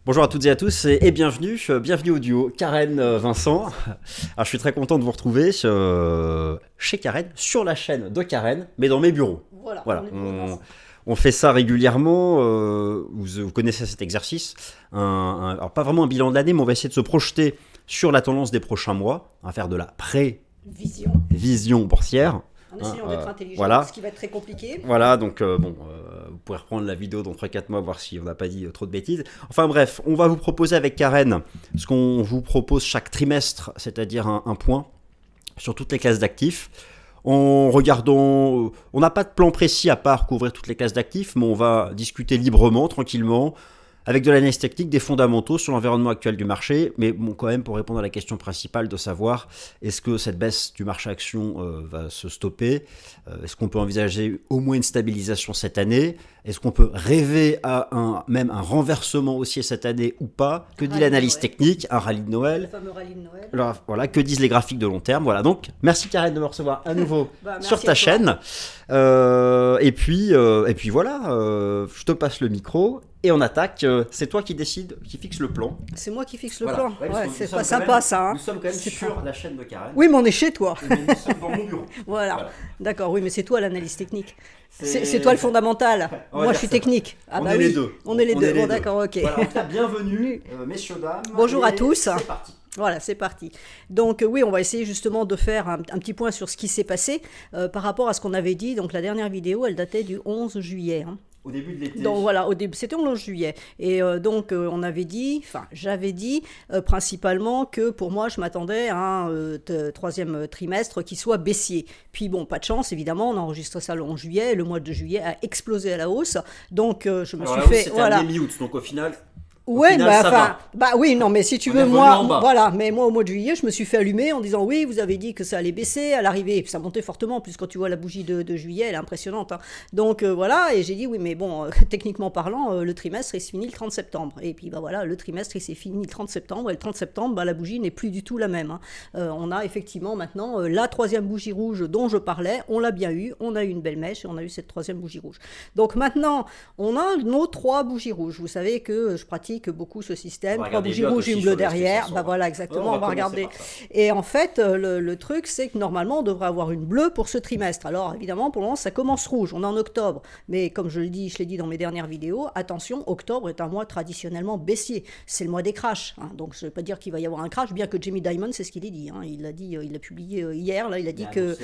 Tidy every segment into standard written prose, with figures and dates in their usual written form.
Bonjour à toutes et à tous et bienvenue au duo Karen-Vincent. Alors je suis très content de vous retrouver chez Karen, sur la chaîne de Karen, mais dans mes bureaux. Voilà. On fait ça régulièrement, vous connaissez cet exercice, alors pas vraiment un bilan de l'année, mais on va essayer de se projeter sur la tendance des prochains mois, à faire de la vision boursière. En essayant d'être intelligent, voilà. Ce qui va être très compliqué. Voilà, donc vous pourrez reprendre la vidéo dans 3-4 mois, voir si on n'a pas dit trop de bêtises. Enfin bref, on va vous proposer avec Karen ce qu'on vous propose chaque trimestre, c'est-à-dire un point sur toutes les classes d'actifs. En regardant, on n'a pas de plan précis à part couvrir toutes les classes d'actifs, mais on va discuter librement, tranquillement, avec de l'analyse technique, des fondamentaux sur l'environnement actuel du marché, mais bon, quand même pour répondre à la question principale de savoir est-ce que cette baisse du marché action va se stopper, est-ce qu'on peut envisager au moins une stabilisation cette année, est-ce qu'on peut rêver à même un renversement haussier cette année ou pas, que dit l'analyse technique, un rallye de Noël, le fameux rallye de Noël. Alors, voilà, que disent les graphiques de long terme, voilà, donc merci Karen de me recevoir à nouveau sur ta chaîne, et puis voilà, je te passe le micro. Et on attaque, c'est toi qui décide, qui fixe le plan. C'est moi qui fixe le plan. Ouais, c'est pas sympa ça. Nous sommes quand même sur la chaîne de Karen. Oui, mais on est chez toi. Mais nous sommes dans mon bureau. Voilà. D'accord, oui, mais c'est toi l'analyse technique. C'est toi le fondamental. Moi, je suis technique. Ah bah les deux. On est les deux. Bon, d'accord, ok. Voilà, en tout cas, bienvenue, messieurs, dames. Bonjour à tous. C'est parti. Voilà, c'est parti. Donc oui, on va essayer justement de faire un petit point sur ce qui s'est passé par rapport à ce qu'on avait dit. Donc la dernière vidéo, elle datait du 11 juillet. Au début de l'été. Donc voilà, c'était le 11 juillet. Et donc on avait dit, j'avais dit principalement que pour moi je m'attendais à un troisième trimestre qui soit baissier. Puis bon, pas de chance, évidemment, on a enregistré ça le 11 juillet, le mois de juillet a explosé à la hausse. Donc je me suis fait... C'était à mi-août, donc au final... Ouais, oui, non, mais si tu veux, moi, voilà, mais moi au mois de juillet, je me suis fait allumer en disant oui, vous avez dit que ça allait baisser à l'arrivée, ça montait fortement, plus quand tu vois la bougie de juillet, elle est impressionnante. Donc voilà, et j'ai dit oui, mais bon, techniquement parlant, le trimestre il se finit le 30 septembre, et puis voilà, le trimestre il s'est fini le 30 septembre, et le 30 septembre, la bougie n'est plus du tout la même. On a effectivement maintenant la troisième bougie rouge dont je parlais, on l'a bien eu, on a eu une belle mèche et on a eu cette troisième bougie rouge. Donc maintenant, on a nos trois bougies rouges. Vous savez que je pratique beaucoup ce système, trois bougies rouges, une bleue derrière, voilà exactement, on va regarder. Et en fait, le truc c'est que normalement on devrait avoir une bleue pour ce trimestre. Alors évidemment pour le moment ça commence rouge, on est en octobre, mais comme je l'ai dit dans mes dernières vidéos, attention, octobre est un mois traditionnellement baissier, c'est le mois des crashs, donc je ne veux pas dire qu'il va y avoir un crash, bien que Jamie Dimon c'est ce qu'il a dit, il a publié hier, là, il a dit que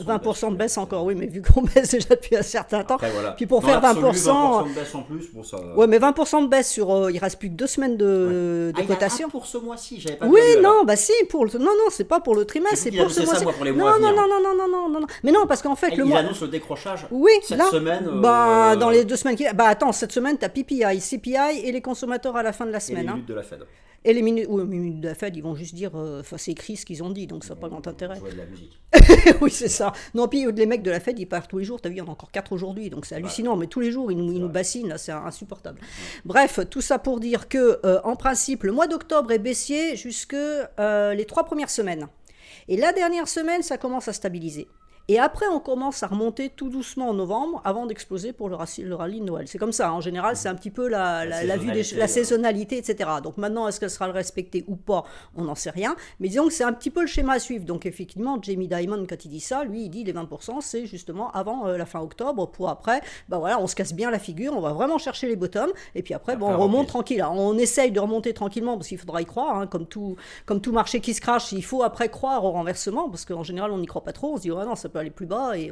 20% de baisse encore, oui, mais vu qu'on baisse déjà depuis un certain temps, puis pour faire 20% de baisse en plus, bon, ça... Ouais, mais 20% de baisse sur, il reste plus que 2 semaines de cotation. Il y a pour ce mois-ci, j'avais pas oui, vu, non, bah si, non, c'est pas pour le trimestre, c'est pour ce mois-ci. Pour les mois non. Mais non, parce qu'en fait, il annonce le décrochage cette semaine. Dans les 2 semaines qui... attends, cette semaine, t'as PPI, CPI et les consommateurs à la fin de la semaine. Et les minutes de la Fed. Et les minutes de la Fed, ils vont juste dire, c'est écrit ce qu'ils ont dit, donc ça n'a pas grand intérêt. Jouer de la musique. Oui, c'est ça. Non, puis les mecs de la Fed, ils partent tous les jours. T'as vu, il y en a encore 4 aujourd'hui, donc c'est hallucinant. Mais tous les jours, ils nous bassinent, là, c'est insupportable. Bref, tout ça pour dire que, en principe, le mois d'octobre est baissier jusque les 3 premières semaines. Et la dernière semaine, ça commence à stabiliser. Et après, on commence à remonter tout doucement en novembre avant d'exploser pour le rallye de Noël. C'est comme ça, en général, c'est un petit peu la vue la saisonnalité, etc. Donc maintenant, est-ce qu'elle sera respectée ou pas? On n'en sait rien. Mais disons que c'est un petit peu le schéma à suivre. Donc effectivement, Jamie Dimon, quand il dit ça, lui, il dit les 20%, c'est justement avant la fin octobre, pour après, on se casse bien la figure, on va vraiment chercher les bottoms, et puis après, on remonte tranquille. Alors, on essaye de remonter tranquillement, parce qu'il faudra y croire, comme tout marché qui se crache, il faut après croire au renversement, parce qu'en général, on n'y croit pas trop, on se dit, non, ça peut aller plus bas, et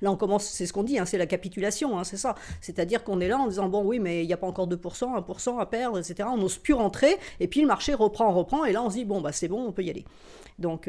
là on commence, c'est ce qu'on dit, c'est la capitulation, c'est ça, c'est-à-dire qu'on est là en disant bon oui mais il n'y a pas encore 2%, 1% à perdre, etc. On n'ose plus rentrer, et puis le marché reprend, et là on se dit bon c'est bon, on peut y aller. Donc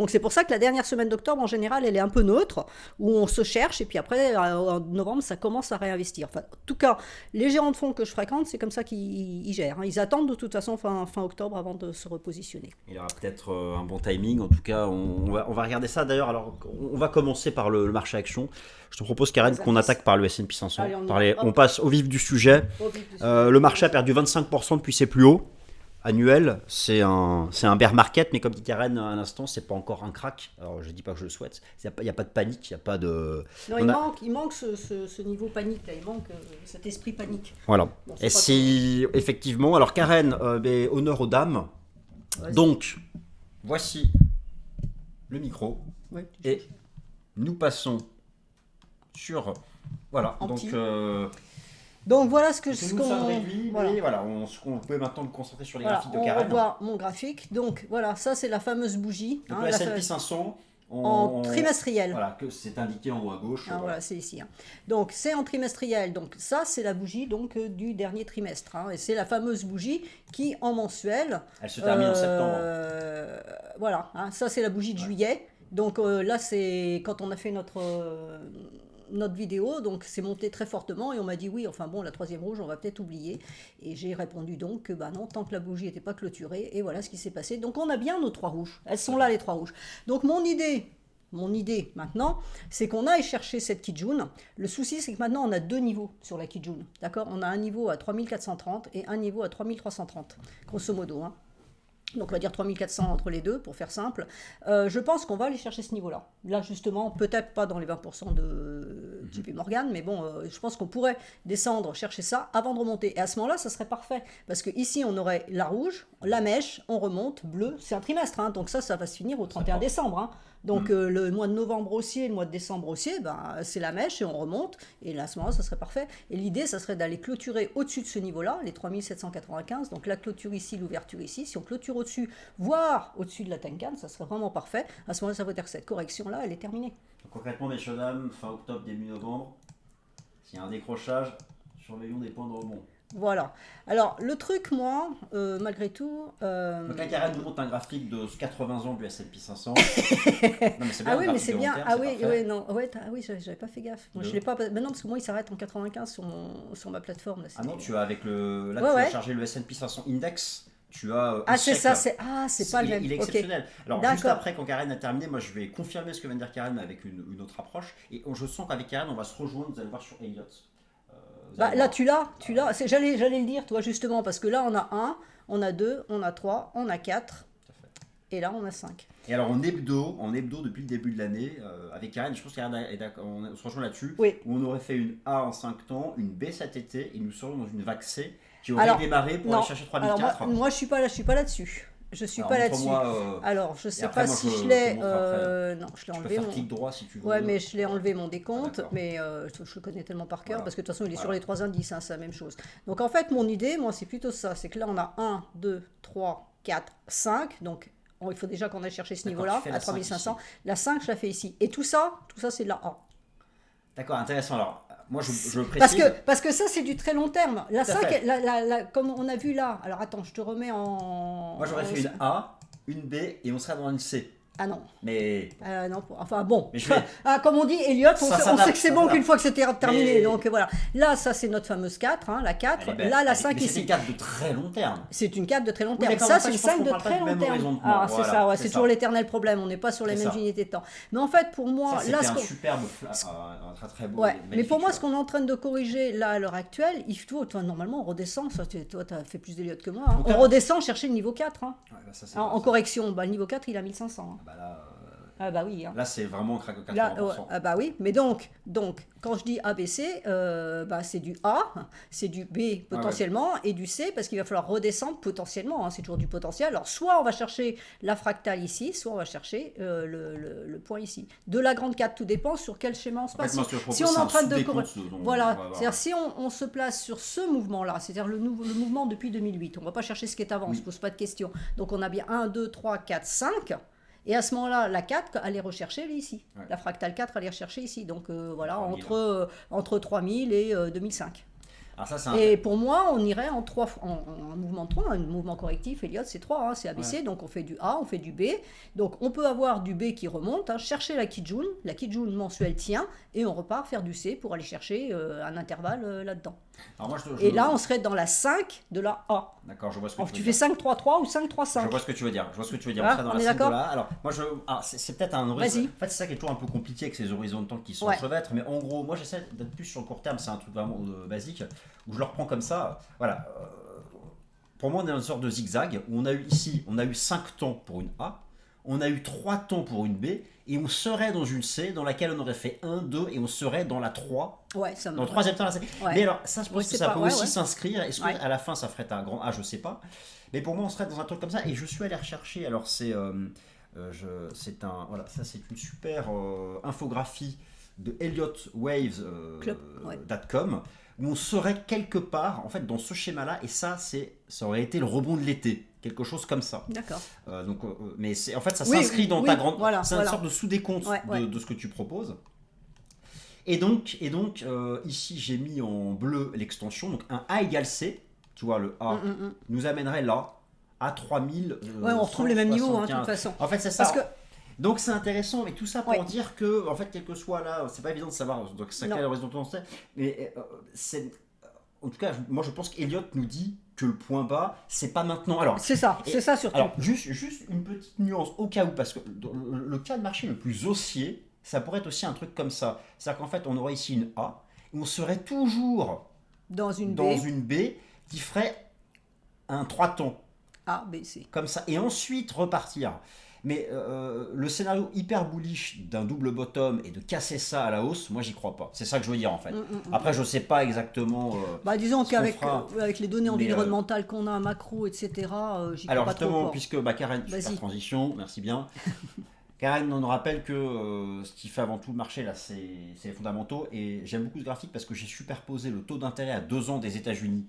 c'est pour ça que la dernière semaine d'octobre en général elle est un peu neutre, où on se cherche, et puis après en novembre ça commence à réinvestir. Enfin, en tout cas les gérants de fonds que je fréquente, c'est comme ça qu'ils gèrent, ils attendent de toute façon fin octobre avant de se repositionner. Il y aura peut-être un bon timing, en tout cas on va regarder ça. D'ailleurs, alors on va commencer par le marché action. Je te propose, Karen, qu'on attaque par le S&P 500. Allez, on passe au vif du sujet. Le marché a perdu 25% depuis ses plus hauts. annuel, c'est un bear market, mais comme dit Karen à l'instant, c'est pas encore un crack. Alors je dis pas que je le souhaite. Il n'y a pas de panique, il n'y a pas de. Non, il manque ce niveau panique là, il manque cet esprit panique. Voilà. Bon, Et si effectivement, alors Karen, honneur aux dames. Donc voici le micro et nous passons sur voilà. Donc voilà ce que voilà. On peut maintenant me concentrer sur les graphiques de Karen. On voit mon graphique. Donc voilà, ça c'est la fameuse bougie. Donc le S&P 500 en trimestriel. Voilà, que c'est indiqué en haut à gauche. Voilà, c'est ici. Donc c'est en trimestriel. Donc ça c'est la bougie donc du dernier trimestre. Et c'est la fameuse bougie qui en mensuel. Elle se termine en septembre. Voilà, ça c'est la bougie de juillet. Donc là c'est quand on a fait notre vidéo, donc c'est monté très fortement et on m'a dit oui, enfin bon, la troisième rouge, on va peut-être oublier. Et j'ai répondu donc que bah non, tant que la bougie n'était pas clôturée, et voilà ce qui s'est passé. Donc on a bien nos 3 rouges, elles sont là les 3 rouges. Donc mon idée maintenant, c'est qu'on aille chercher cette Kijun. Le souci, c'est que maintenant on a 2 niveaux sur la Kijun, d'accord? On a un niveau à 3430 et un niveau à 3330, grosso modo, Donc on va dire 3400 entre les deux pour faire simple. Je pense qu'on va aller chercher ce niveau-là. Là justement, peut-être pas dans les 20% de JP Morgan, mais bon, je pense qu'on pourrait descendre, chercher ça avant de remonter. Et à ce moment-là, ça serait parfait. Parce que ici, on aurait la rouge, la mèche, on remonte, bleu, c'est un trimestre. Donc ça va se finir au 31 décembre. Donc le mois de novembre haussier, le mois de décembre haussier, c'est la mèche et on remonte. Et là, à ce moment-là, ça serait parfait. Et l'idée, ça serait d'aller clôturer au-dessus de ce niveau-là, les 3795. Donc la clôture ici, l'ouverture ici. Si on clôture au-dessus, voire au-dessus de la Tenkan, ça serait vraiment parfait. À ce moment-là, ça veut dire que cette correction-là, elle est terminée. Donc, concrètement, messieurs, dames, fin octobre, début novembre, s'il y a un décrochage, surveillons des points de rebond. Voilà. Alors, le truc, moi, malgré tout... Donc là, Karen nous montre un graphique de 80 ans du S&P 500. Non, mais c'est bien, ah oui, mais c'est bien. J'avais pas fait gaffe. Moi, je l'ai pas... Maintenant, parce que moi, il s'arrête en 95 sur ma plateforme. Là, non, tu as avec le... Là, tu as chargé le S&P 500 Index. Tu as c'est ça, c'est pas le même. Il est exceptionnel. Alors, juste après, quand Karen a terminé, moi, je vais confirmer ce que vient de dire Karen, mais avec une autre approche. Et je sens qu'avec Karen, on va se rejoindre, vous allez voir sur Elliott. Là, tu l'as. J'allais le dire, toi, justement, parce que là, on a 1, on a 2, on a 3, on a 4, et là, on a 5. Et alors, en hebdo depuis le début de l'année, avec Karen, je pense qu'Karen est d'accord, on se rejoint là-dessus, où on aurait fait une A en 5 temps, une B cet été, et nous serions dans une vague C qui aurait démarré pour aller chercher 3004. Alors, moi, je suis pas là-dessus. Je suis pas là-dessus. Alors, je sais pas si je l'ai. Non, je l'ai enlevé. Clic droit si tu veux. Ouais, mais je l'ai enlevé mon décompte, mais je le connais tellement par cœur parce que de toute façon, il est sur les 3 indices, c'est la même chose. Donc en fait, mon idée, moi, c'est plutôt ça, c'est que là, on a 1, 2, 3, 4, 5. Donc il faut déjà qu'on aille chercher ce niveau-là à 3500. La 5, je la fais ici. Et tout ça, c'est de la A. D'accord, intéressant. Alors, moi, je précise. Parce que ça, c'est du très long terme. La 5, comme on a vu là. Alors, attends, je te remets en... Moi, j'aurais fait une A, une B, et on serait dans une C. Ah non. Mais... non, enfin bon. Comme on dit, Elliott, on sait que c'est bon qu'une fois que c'était terminé. Donc voilà. Là, ça, c'est notre fameuse 4, la 4. Là, la 5 ici. C'est une 4 de très long terme. C'est une 4 de très long terme. Ça, c'est une 5 de très long terme. C'est ça, c'est toujours l'éternel problème. On n'est pas sur les mêmes unités de temps. Mais en fait, pour moi... Ça, c'était un superbe, un très très beau... Mais pour moi, ce qu'on est en train de corriger là, à l'heure actuelle, il faut... Normalement, on redescend. Toi, tu as fait plus d'Elliott que moi. On redescend chercher le niveau 4. En correction. Le niveau 4, il a 1500. Ah bah oui. Là, c'est vraiment craque 80%. Là, bah oui, mais donc quand je dis ABC, c'est du A, c'est du B potentiellement, et du C, parce qu'il va falloir redescendre potentiellement, c'est toujours du potentiel. Alors, soit on va chercher la fractale ici, soit on va chercher le point ici. De la grande 4, tout dépend sur quel schéma on se passe. Si on est en train de... Voilà, c'est-à-dire si on se place sur ce mouvement-là, c'est-à-dire le mouvement depuis 2008, on ne va pas chercher ce qui est avant, on ne se pose pas de questions. Donc, on a bien 1, 2, 3, 4, 5... Et à ce moment-là, la 4, allez rechercher elle est ici. La fractale 4, allez rechercher ici. Donc voilà, entre 3000 et 2005. Alors ça, et pour moi, on irait en mouvement de 3, un mouvement correctif. Elliott, c'est 3, c'est ABC. Donc on fait du A, on fait du B. Donc on peut avoir du B qui remonte, chercher la Kijun. La Kijun mensuelle tient. Et on repart faire du C pour aller chercher un intervalle là-dedans. Alors et là, on serait dans la 5 de la A. D'accord, je vois ce que tu veux dire. Tu fais 5-3-3 ou 5-3-5. Je vois ce que tu veux dire. On serait dans la 5 de la A. Alors, moi, c'est peut-être un horizon. Vas-y. En fait, c'est ça qui est toujours un peu compliqué avec ces horizons de temps qui sont chevêtres. Mais en gros, moi, j'essaie d'être plus sur le court terme. C'est un truc vraiment basique où je le reprends comme ça. Voilà. pour moi, on est dans une sorte de zigzag où on a eu ici, on a eu 5 temps pour une A, on a eu 3 temps pour une B, et on serait dans une C dans laquelle on aurait fait 1, 2, et on serait dans la 3. Ouais, ça me... Dans le troisième temps, là, c'est... Ouais. Mais alors, ça, je pense que ça peut aussi ouais. s'inscrire. Est-ce qu'à la fin, ça ferait un grand A? Je sais pas. Mais pour moi, on serait dans un truc comme ça. Et je suis allé rechercher. Alors, c'est un... Voilà, ça, c'est une super infographie de ElliotWaves.com où on serait quelque part, en fait, dans ce schéma-là. Et ça aurait été le rebond de l'été. Quelque chose comme ça. D'accord. Mais en fait, ça s'inscrit dans ta grande... Voilà, c'est une sorte de sous-décompte de ce que tu proposes. Et donc ici, j'ai mis en bleu l'extension. Donc, un A égale C, tu vois, le A, nous amènerait là, à 3000. On retrouve les mêmes niveaux, de toute façon. En fait, c'est ça. Donc, c'est intéressant, mais tout ça pour dire que, en fait, quel que soit là, c'est pas évident de savoir donc, ça quelle horizon c'est, mais en tout cas, moi, je pense qu'Elliott nous dit que le point bas, c'est pas maintenant. Alors, c'est ça surtout. Alors, juste une petite nuance au cas où, parce que le cas de marché le plus haussier, ça pourrait être aussi un truc comme ça. C'est-à-dire qu'en fait, on aurait ici une A, et on serait toujours dans une B qui ferait un 3 temps. A, B, C. Comme ça. Et ensuite repartir. Mais le scénario hyper bullish d'un double bottom et de casser ça à la hausse, moi j'y crois pas. C'est ça que je veux dire en fait. Après je sais pas exactement. Disons qu'avec avec les données environnementales qu'on a, macro, etc. J'y crois pas trop. Alors justement, puisque Karen, super transition, merci bien. Karen, on nous rappelle que ce qui fait avant tout le marché là, c'est les fondamentaux. Et j'aime beaucoup ce graphique parce que j'ai superposé le taux d'intérêt à 2 ans des États-Unis.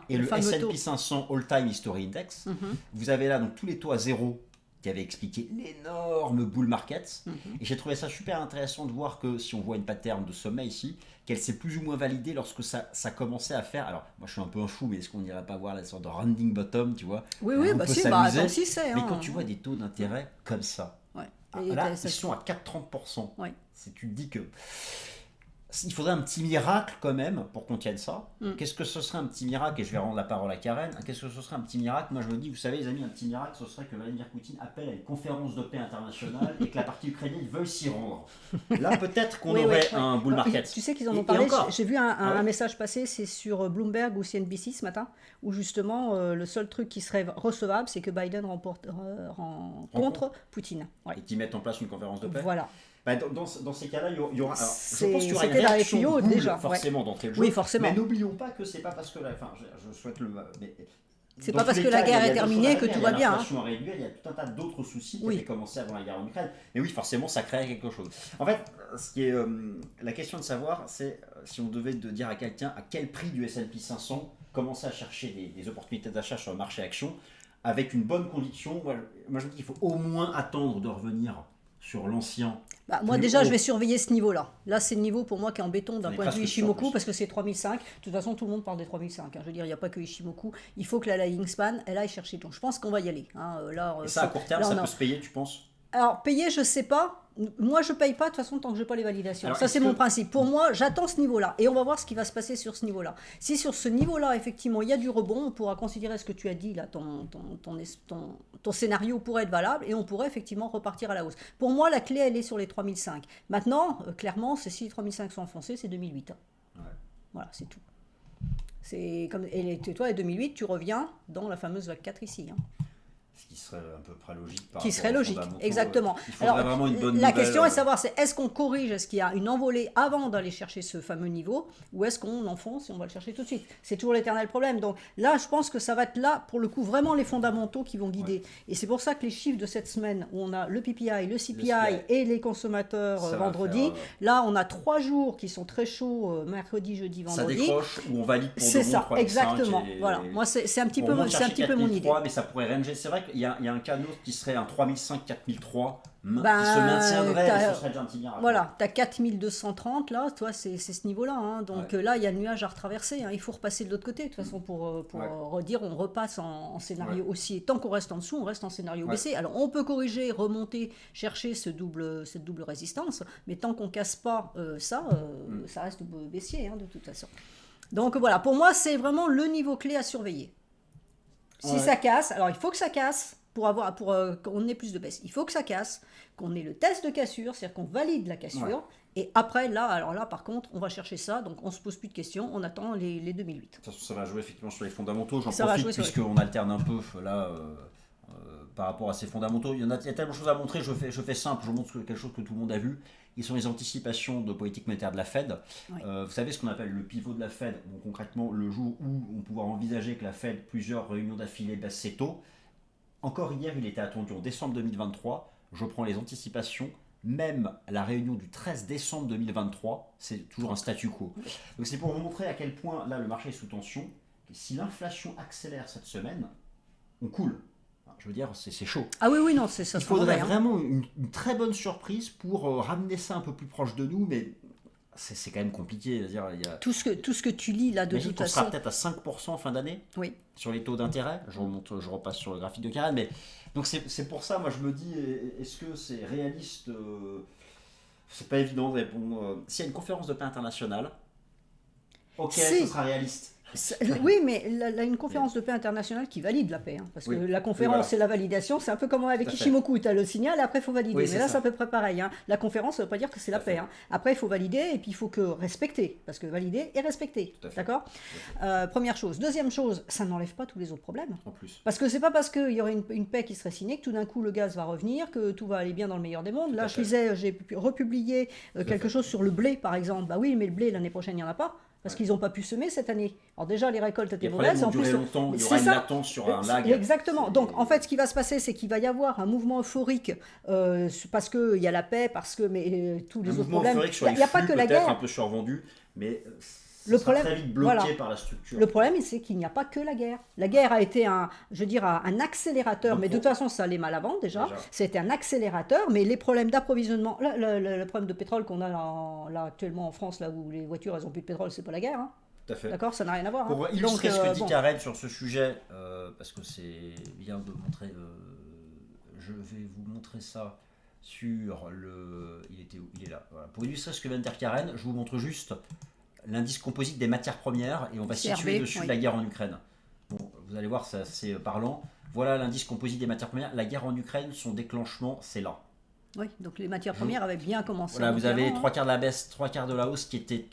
Et le S&P 500 All-Time History Index. Vous avez là donc tous les taux à zéro qui avait expliqué l'énorme bull market. Et j'ai trouvé ça super intéressant de voir que si on voit une pattern de sommet ici, qu'elle s'est plus ou moins validée lorsque ça commençait à faire. Alors, moi je suis un peu un fou, mais est-ce qu'on n'irait pas voir la sorte de rounding bottom, tu vois? Oui, c'est. Mais quand tu vois des taux d'intérêt comme ça, là, ils sont à 4,30%. Tu te dis que il faudrait un petit miracle quand même pour qu'on tienne ça. Qu'est-ce que ce serait un petit miracle? Et je vais rendre la parole à Karen. Qu'est-ce que ce serait un petit miracle? Moi je me dis, vous savez les amis, un petit miracle, ce serait que Vladimir Poutine appelle à une conférence de paix internationale et que la partie ukrainienne veuille s'y rendre. Là peut-être qu'on aurait un bull market. Tu sais qu'ils en ont parlé, j'ai vu un message passer, c'est sur Bloomberg ou CNBC ce matin, où justement le seul truc qui serait recevable, c'est que Biden rencontre Poutine. Et qu'ils mettent en place une conférence de paix. Voilà. Dans ces cas-là, il y aura. Alors, je pense qu'il y aura une C'était réaction déjà, forcément d'entrée de jeu. Oui, forcément. Mais n'oublions pas que c'est pas parce que je souhaite le. C'est pas parce que la guerre est terminée que tout va bien. L'inflation a réduit, il y a tout un tas d'autres soucis qui avaient commencé avant la guerre en Ukraine. Mais oui, forcément, ça crée quelque chose. En fait, ce qui est la question de savoir, c'est si on devait dire à quelqu'un à quel prix du S&P 500 commencer à chercher des opportunités d'achat sur le marché action avec une bonne conviction. Moi, je dis qu'il faut au moins attendre de revenir sur l'ancien. Moi déjà je vais surveiller ce niveau-là. Là c'est le niveau pour moi qui est en béton d'un point de vue Ishimoku parce que c'est 3005. De toute façon tout le monde parle des 3005. Je veux dire il n'y a pas que Ishimoku. Il faut que la lying span elle aille chercher. Donc je pense qu'on va y aller. Et ça à court terme ça peut se payer tu penses? Alors, payer, je sais pas. Moi, je paye pas de toute façon tant que je n'ai pas les validations. Alors, ça, c'est mon principe. Pour moi, j'attends ce niveau-là. Et on va voir ce qui va se passer sur ce niveau-là. Si sur ce niveau-là, effectivement, il y a du rebond, on pourra considérer ce que tu as dit, là, ton scénario pourrait être valable et on pourrait effectivement repartir à la hausse. Pour moi, la clé, elle est sur les 3005. Maintenant, clairement, si les 3005 sont enfoncés, c'est 2008. Voilà, c'est tout. C'est comme, et toi, en 2008, tu reviens dans la fameuse vague 4 ici. Ce qui serait à peu près logique. Qui serait logique, exactement. Il faudrait vraiment une bonne la question est de savoir, est-ce qu'on corrige, est-ce qu'il y a une envolée avant d'aller chercher ce fameux niveau, ou est-ce qu'on enfonce et on va le chercher tout de suite? C'est toujours l'éternel problème. Donc là, je pense que ça va être là, pour le coup, vraiment les fondamentaux qui vont guider. Et c'est pour ça que les chiffres de cette semaine, où on a le PPI, le CPI et les consommateurs vendredi, là, on a 3 jours qui sont très chauds, mercredi, jeudi, vendredi. Ça décroche, ou on valide pour c'est ça, exactement. Voilà. Moi, c'est un petit peu mon idée. Mais ça pourrait ranger. C'est vrai qu'il y a un canot qui serait un 3005, 4003 qui se maintiendrait, et ce serait déjà un petit miracle. Voilà, tu as 4230 là, toi c'est ce niveau-là. Donc là, il y a le nuage à retraverser. Il faut repasser de l'autre côté, de toute façon, pour redire, on repasse en scénario haussier. Tant qu'on reste en dessous, on reste en scénario baissier. Alors on peut corriger, remonter, chercher cette double résistance, mais tant qu'on casse pas ça reste baissier, de toute façon. Donc voilà, pour moi, c'est vraiment le niveau clé à surveiller. Si ça casse, alors il faut que ça casse. pour qu'on ait plus de baisse. Il faut que ça casse, qu'on ait le test de cassure, c'est-à-dire qu'on valide la cassure. Ouais. Et après, alors là, par contre, on va chercher ça. Donc, on ne se pose plus de questions. On attend les 2008. De toute façon, ça va jouer effectivement sur les fondamentaux. J'en profite puisqu'on alterne un peu là par rapport à ces fondamentaux. Il y a tellement de choses à montrer. Je fais simple. Je vous montre quelque chose que tout le monde a vu. Ils sont les anticipations de politique monétaire de la Fed. Oui. Vous savez ce qu'on appelle le pivot de la Fed. Donc, concrètement, le jour où on pourra envisager que la Fed, plusieurs réunions d'affilée, baisse ses taux. Encore hier, il était attendu en décembre 2023. Je prends les anticipations. Même la réunion du 13 décembre 2023, c'est toujours un statu quo. Donc c'est pour vous montrer à quel point là le marché est sous tension. Si l'inflation accélère cette semaine, on coule. Je veux dire, c'est chaud. Ah oui, non, c'est ça. Il faudrait vraiment une très bonne surprise pour ramener ça un peu plus proche de nous, mais c'est quand même compliqué. C'est-à-dire, tout ce que tu lis là de toute façon. On sera peut-être à 5% en fin d'année. Oui. Sur les taux d'intérêt. Je repasse sur le graphique de Karen, mais donc c'est pour ça, moi je me dis, est-ce que c'est réaliste C'est pas évident de répondre. S'il y a une conférence de paix internationale, ok, ce sera réaliste. Oui, mais une conférence de paix internationale qui valide la paix. Hein, parce que la conférence et la validation, c'est un peu comme avec Ishimoku. Tu as le signal, après il faut valider. Oui, mais là, c'est à peu près pareil. Hein. La conférence, ça ne veut pas dire que c'est la paix. Hein. Après, il faut valider et puis il faut que respecter. Parce que valider et respecter. D'accord première chose. Deuxième chose, ça n'enlève pas tous les autres problèmes. En plus. Parce que c'est pas parce qu'il y aurait une paix qui serait signée que tout d'un coup le gaz va revenir, que tout va aller bien dans le meilleur des mondes. Là, j'ai republié quelque chose sur le blé, par exemple. Bah oui, mais le blé, l'année prochaine, il n'y en a pas. Parce qu'ils n'ont pas pu semer cette année. Alors déjà, les récoltes étaient mauvaises. En plus, longtemps, il y aura une latence sur un lag. Exactement. Donc, en fait, ce qui va se passer, c'est qu'il va y avoir un mouvement euphorique parce qu'il y a la paix, parce que tous les autres problèmes. Il n'y a pas que la guerre. Un peu survendu, mais le problème, très vite bloqué par la structure. Le problème, c'est qu'il n'y a pas que la guerre. La guerre a été un accélérateur, mais de toute façon, ça allait mal avant déjà. C'était un accélérateur, mais les problèmes d'approvisionnement, le problème de pétrole qu'on a là, actuellement en France, là où les voitures, elles n'ont plus de pétrole, c'est pas la guerre. Hein. Tout à fait. D'accord, ça n'a rien à voir. Pour illustrer ce que dit Karen sur ce sujet, parce que c'est bien de montrer, je vais vous montrer ça sur le... Il est là. Voilà. Pour illustrer ce que vient de dire Karen, je vous montre juste l'indice composite des matières premières et on va situer dessus la guerre en Ukraine. Bon, vous allez voir, c'est assez parlant. Voilà l'indice composite des matières premières. La guerre en Ukraine, son déclenchement, c'est là. Oui, donc les matières premières avaient bien commencé. Voilà, vous avez 3 quarts de la baisse, 3 quarts de la hausse qui était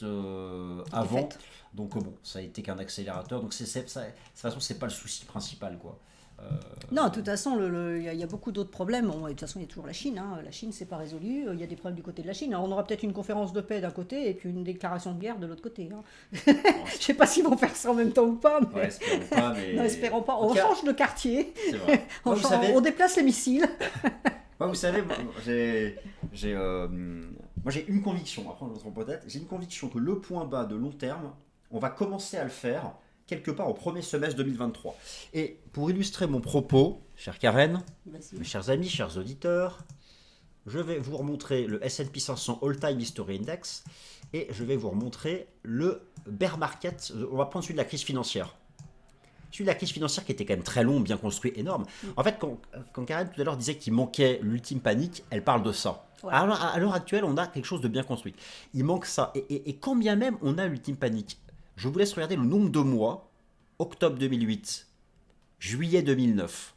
avant. Donc bon, ça a été qu'un accélérateur. Donc de toute façon, c'est pas le souci principal, quoi. Non, de toute façon, il y a beaucoup d'autres problèmes. Bon, de toute façon, il y a toujours la Chine. Hein. La Chine, c'est pas résolu. Il y a des problèmes du côté de la Chine. Alors, on aura peut-être une conférence de paix d'un côté et puis une déclaration de guerre de l'autre côté. Hein. Je sais pas s'ils vont faire ça en même temps ou pas. Mais... Ouais, espérons pas. Mais... Non, espérons pas. On change de quartier. C'est vrai. On déplace les missiles. Moi, vous savez, j'ai une conviction. Après, je me trompe peut-être. J'ai une conviction que le point bas de long terme, on va commencer à le faire quelque part au premier semestre 2023. Et pour illustrer mon propos, chère Karen, mes chers amis, chers auditeurs, je vais vous remontrer le S&P 500 All-Time History Index et je vais vous remontrer le bear market. On va prendre celui de la crise financière. Celui de la crise financière qui était quand même très long, bien construit, énorme. En fait, quand Karen tout à l'heure disait qu'il manquait l'ultime panique, elle parle de ça. Ouais. Alors, à l'heure actuelle, on a quelque chose de bien construit. Il manque ça. Et quand bien même on a l'ultime panique, je vous laisse regarder le nombre de mois, octobre 2008, juillet 2009,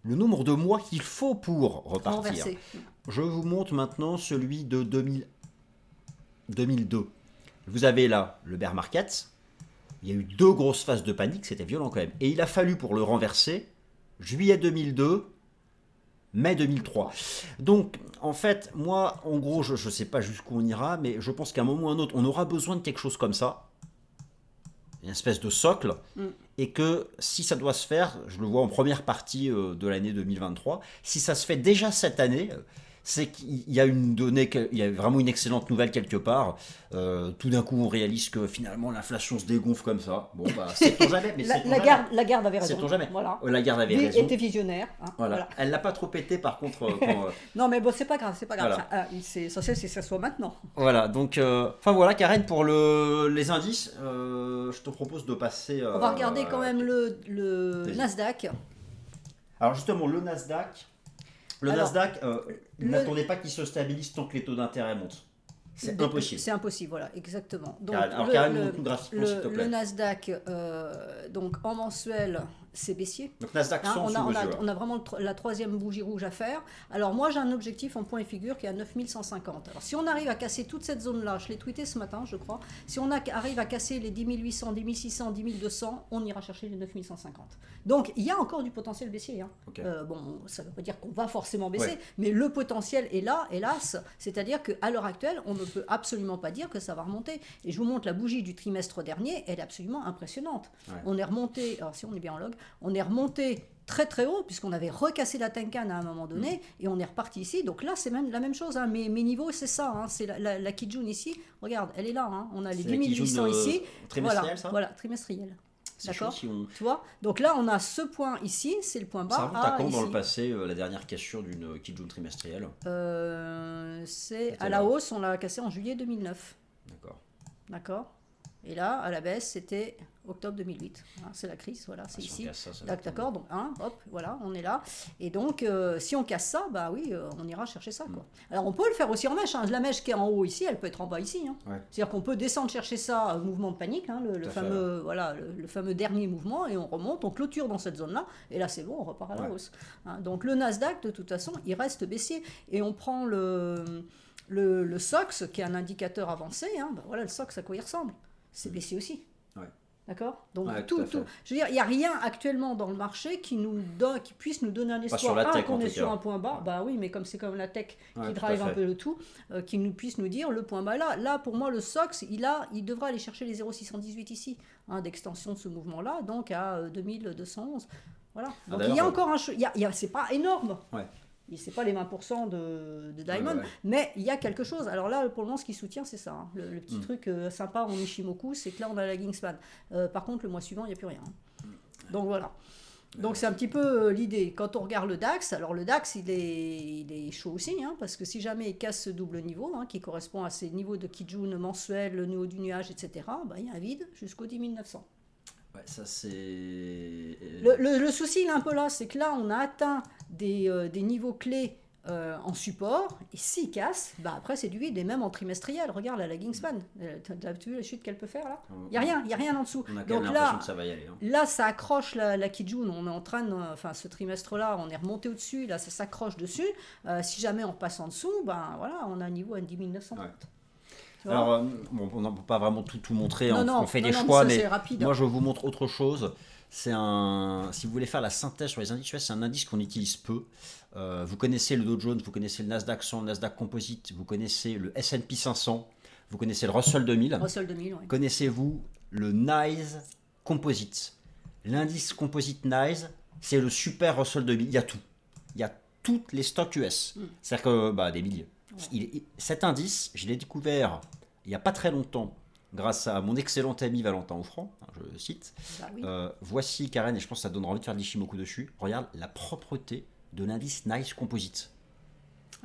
le nombre de mois qu'il faut pour repartir. Renversé. Je vous montre maintenant celui de 2002. Vous avez là le bear market. Il y a eu 2 grosses phases de panique, c'était violent quand même. Et il a fallu pour le renverser, juillet 2002, mai 2003. Donc, en fait, moi, en gros, je ne sais pas jusqu'où on ira, mais je pense qu'à un moment ou à un autre, on aura besoin de quelque chose comme ça. Une espèce de socle, et que si ça doit se faire, je le vois en première partie de l'année 2023, si ça se fait déjà cette année, c'est qu'il y a il y a vraiment une excellente nouvelle quelque part. Tout d'un coup, on réalise que finalement l'inflation se dégonfle comme ça. Bon, bah, c'est jamais. Mais la garde avait raison. C'est jamais. Voilà. La garde avait raison. Elle était visionnaire. Hein, voilà. Elle l'a pas trop pété par contre. Non, mais bon, c'est pas grave, Voilà. Essentiel, c'est que ça soit maintenant. Voilà. Donc, voilà, Karen, pour les indices, je te propose de passer. On va regarder quand même le Nasdaq. Alors justement, le Nasdaq. Nasdaq, n'attendez pas qu'il se stabilise tant que les taux d'intérêt montent. C'est impossible. C'est impossible, voilà, exactement. Donc, alors, Karen, montre-nous graphiquement, s'il te plaît. Le Nasdaq, donc en mensuel, c'est baissier. Donc Nasdaq 100 on a vraiment la troisième bougie rouge à faire. Alors moi j'ai un objectif en point et figure qui est à 9150. Alors si on arrive à casser toute cette zone-là, je l'ai tweeté ce matin je crois, si on arrive à casser les 10 800, 10 600, 10 200, on ira chercher les 9150. Donc il y a encore du potentiel baissier. Hein. Okay. Bon, ça ne veut pas dire qu'on va forcément baisser, mais le potentiel est là, hélas. C'est-à-dire qu'à l'heure actuelle, on ne peut absolument pas dire que ça va remonter. Et je vous montre la bougie du trimestre dernier, elle est absolument impressionnante. On est remonté, alors si on est bien en log, on est remonté très très haut puisqu'on avait recassé la Tenkan à un moment donné et on est reparti ici. Donc là c'est même la même chose. Hein. Mes niveaux c'est ça. Hein. C'est la Kijun ici. Regarde, elle est là. Hein. On a les 10 800 ici. Trimestriel ça. Voilà, trimestriel. D'accord. Si on... Tu vois. Donc là on a ce point ici, c'est le point bas. Ça remonte à quand dans le passé la dernière cassure d'une Kijun trimestrielle c'est à la hausse. On l'a cassé en juillet 2009. D'accord. Et là, à la baisse, c'était octobre 2008. Hein, c'est la crise, voilà, c'est ici. D'accord, donc hop, voilà, on est là. Et donc, si on casse ça, bah oui, on ira chercher ça, quoi. Alors, on peut le faire aussi en mèche. Hein. La mèche qui est en haut ici, elle peut être en bas ici. Hein. C'est-à-dire qu'on peut descendre chercher ça, mouvement de panique, hein, le fameux, voilà, le fameux dernier mouvement, et on remonte, on clôture dans cette zone-là, et là, c'est bon, on repart à la hausse. Hein. Donc, le Nasdaq, de toute façon, il reste baissier. Et on prend le SOX, qui est un indicateur avancé. Hein, bah, voilà, le SOX, à quoi il ressemble? C'est baissier aussi. D'accord. Donc tout. Je veux dire, il n'y a rien actuellement dans le marché qui puisse nous donner un espoir. Qu'on est sur un point bas. Bah oui, mais comme c'est comme la tech qui drive un peu le tout, qui puisse nous dire le point bas là. Là, pour moi, le SOX, il devra aller chercher les 0,618 ici, hein, d'extension de ce mouvement-là, donc à 2211. Voilà. Donc il y a encore c'est pas énorme. C'est pas les 20% de Diamond, mais il y a quelque chose. Alors là, pour le moment, ce qui soutient, c'est ça. Hein. Le petit truc sympa en Ishimoku, c'est que là, on a la Kingspan. Par contre, le mois suivant, il n'y a plus rien. Donc voilà. Donc c'est un petit peu l'idée. Quand on regarde le DAX, alors le DAX, il est chaud aussi, hein, parce que si jamais il casse ce double niveau, hein, qui correspond à ces niveaux de Kijun mensuel, le niveau du nuage, etc., bah, il y a un vide jusqu'au 10 900. Ouais, ça c'est... Le souci, il est un peu là, c'est que là, on a atteint des niveaux clés en support, et s'il casse, bah après c'est du vide, et même en trimestriel, regarde là, la Kingspan, tu vu la chute qu'elle peut faire là? Il n'y a rien en dessous. On a quand même l'impression que ça va y aller. Hein. Là, ça accroche la Kijun, on est en train ce trimestre-là, on est remonté au-dessus, là, ça s'accroche dessus. Si jamais on repasse en dessous, ben voilà, on a un niveau à 10 900. Alors, on ne peut pas vraiment tout montrer, on fait des choix, mais rapide, moi je vous montre autre chose. Si vous voulez faire la synthèse sur les indices US, c'est un indice qu'on utilise peu. Vous connaissez le Dow Jones, vous connaissez le Nasdaq 100, le Nasdaq Composite, vous connaissez le S&P 500, vous connaissez le Russell 2000. Connaissez-vous le NYSE Composite? L'indice Composite NYSE, c'est le super Russell 2000, il y a tout. Il y a toutes les stocks US. C'est-à-dire que, des milliers. Cet indice, je l'ai découvert il n'y a pas très longtemps grâce à mon excellent ami Valentin Offrand, je cite. Voici, Karen, et je pense que ça donnera envie de faire de l'Ishimoku dessus. Regarde la propreté de l'indice NYSE Composite.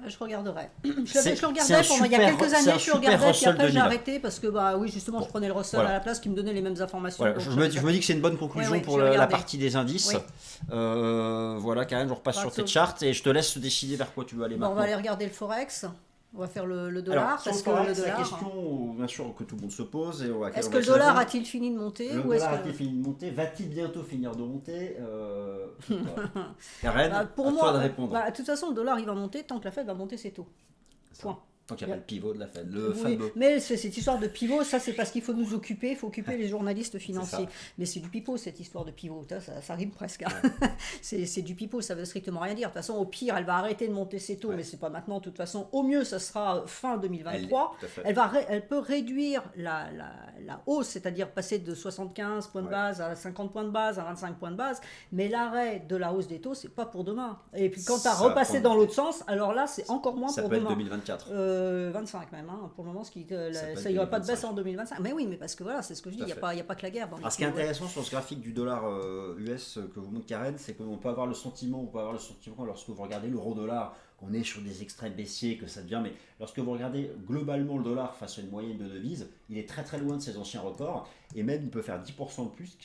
Je regarderai. Je le regardais pendant il y a quelques années, je regardais, puis après j'ai arrêté parce que justement je prenais le Russell à la place qui me donnait les mêmes informations. Voilà, je me dis que c'est une bonne conclusion pour la partie des indices. Voilà, Karen, je repasse sur tes charts et je te laisse décider vers quoi tu veux aller maintenant. On va aller regarder le Forex. On va faire le dollar. Alors, c'est la question bien sûr que tout le monde se pose. Est-ce que le dollar a-t-il fini de monter? Le dollar a-t-il fini de monter? Va-t-il bientôt finir de monter? Karen, pour moi, de répondre. De toute façon, le dollar il va monter tant que la Fed va monter ses taux. Point. Tant qu'il n'y a pas le pivot de la Fed, Mais cette histoire de pivot, ça c'est parce qu'il faut nous occuper, il faut occuper les journalistes financiers. Mais c'est du pipeau cette histoire de pivot, ça rime presque. Hein. C'est du pipeau, ça veut strictement rien dire. De toute façon, au pire, elle va arrêter de monter ses taux, mais c'est pas maintenant. De toute façon, au mieux, ça sera fin 2023. Elle peut réduire la hausse, c'est-à-dire passer de 75 points de base à 50 points de base, à 25 points de base. Mais l'arrêt de la hausse des taux, c'est pas pour demain. Et puis quand tu as repassé dans l'autre sens, alors là, c'est encore moins pour demain. Ça peut être 2024. 25 même, hein. Pour le moment, ça il n'y aura pas de baisse en 2025. Mais oui, mais parce que voilà, c'est ce que je dis, il n'y a pas que la guerre. Ce qui est intéressant sur ce graphique du dollar US que vous montre Karen, c'est qu'on peut avoir le sentiment, lorsque vous regardez l'euro-dollar, qu'on est sur des extrêmes baissiers, que ça devient, mais lorsque vous regardez globalement le dollar face à une moyenne de devises, il est très très loin de ses anciens records, et même il peut faire 10% de plus,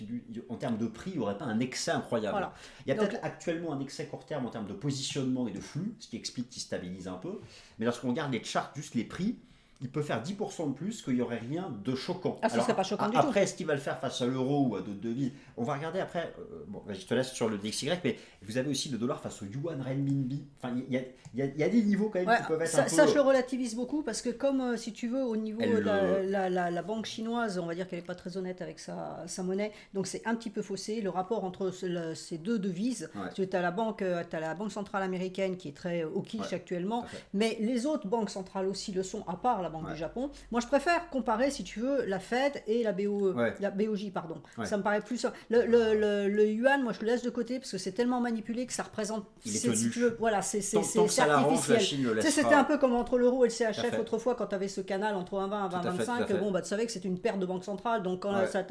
en termes de prix, il n'y aurait pas un excès incroyable. Voilà. Il y a peut-être actuellement un excès court terme en termes de positionnement et de flux, ce qui explique qu'il stabilise un peu, mais lorsqu'on regarde les charts, juste les prix, il peut faire 10% de plus, qu'il n'y aurait rien de choquant. Ah, ce serait pas choquant du tout. Après, est-ce qu'il va le faire face à l'euro ou à d'autres devises? On va regarder après. Bon, je te laisse sur le DXY, mais vous avez aussi le dollar face au yuan renminbi. Enfin, il y a des niveaux quand même qui peuvent être un peu... Ça, je le relativise beaucoup parce que comme, si tu veux, au niveau de la banque chinoise, on va dire qu'elle n'est pas très honnête avec sa monnaie, donc c'est un petit peu faussé. Le rapport entre ces deux devises, tu as la banque centrale américaine qui est très hawkish actuellement, mais les autres banques centrales aussi le sont, à part la Banque du Japon. Moi, je préfère comparer, si tu veux, la Fed et la BOE, la BOJ, pardon. Ça me paraît plus... Le yuan, moi, je le laisse de côté parce que c'est tellement manipulé que ça représente... si tu veux, voilà, c'est ça l'arrange, la Chine le laissera. C'était un peu comme entre l'euro et le CHF autrefois, quand tu avais ce canal entre 1,20 et 1,25. Bon, tu savais que c'était une perte de banque centrale, donc quand ça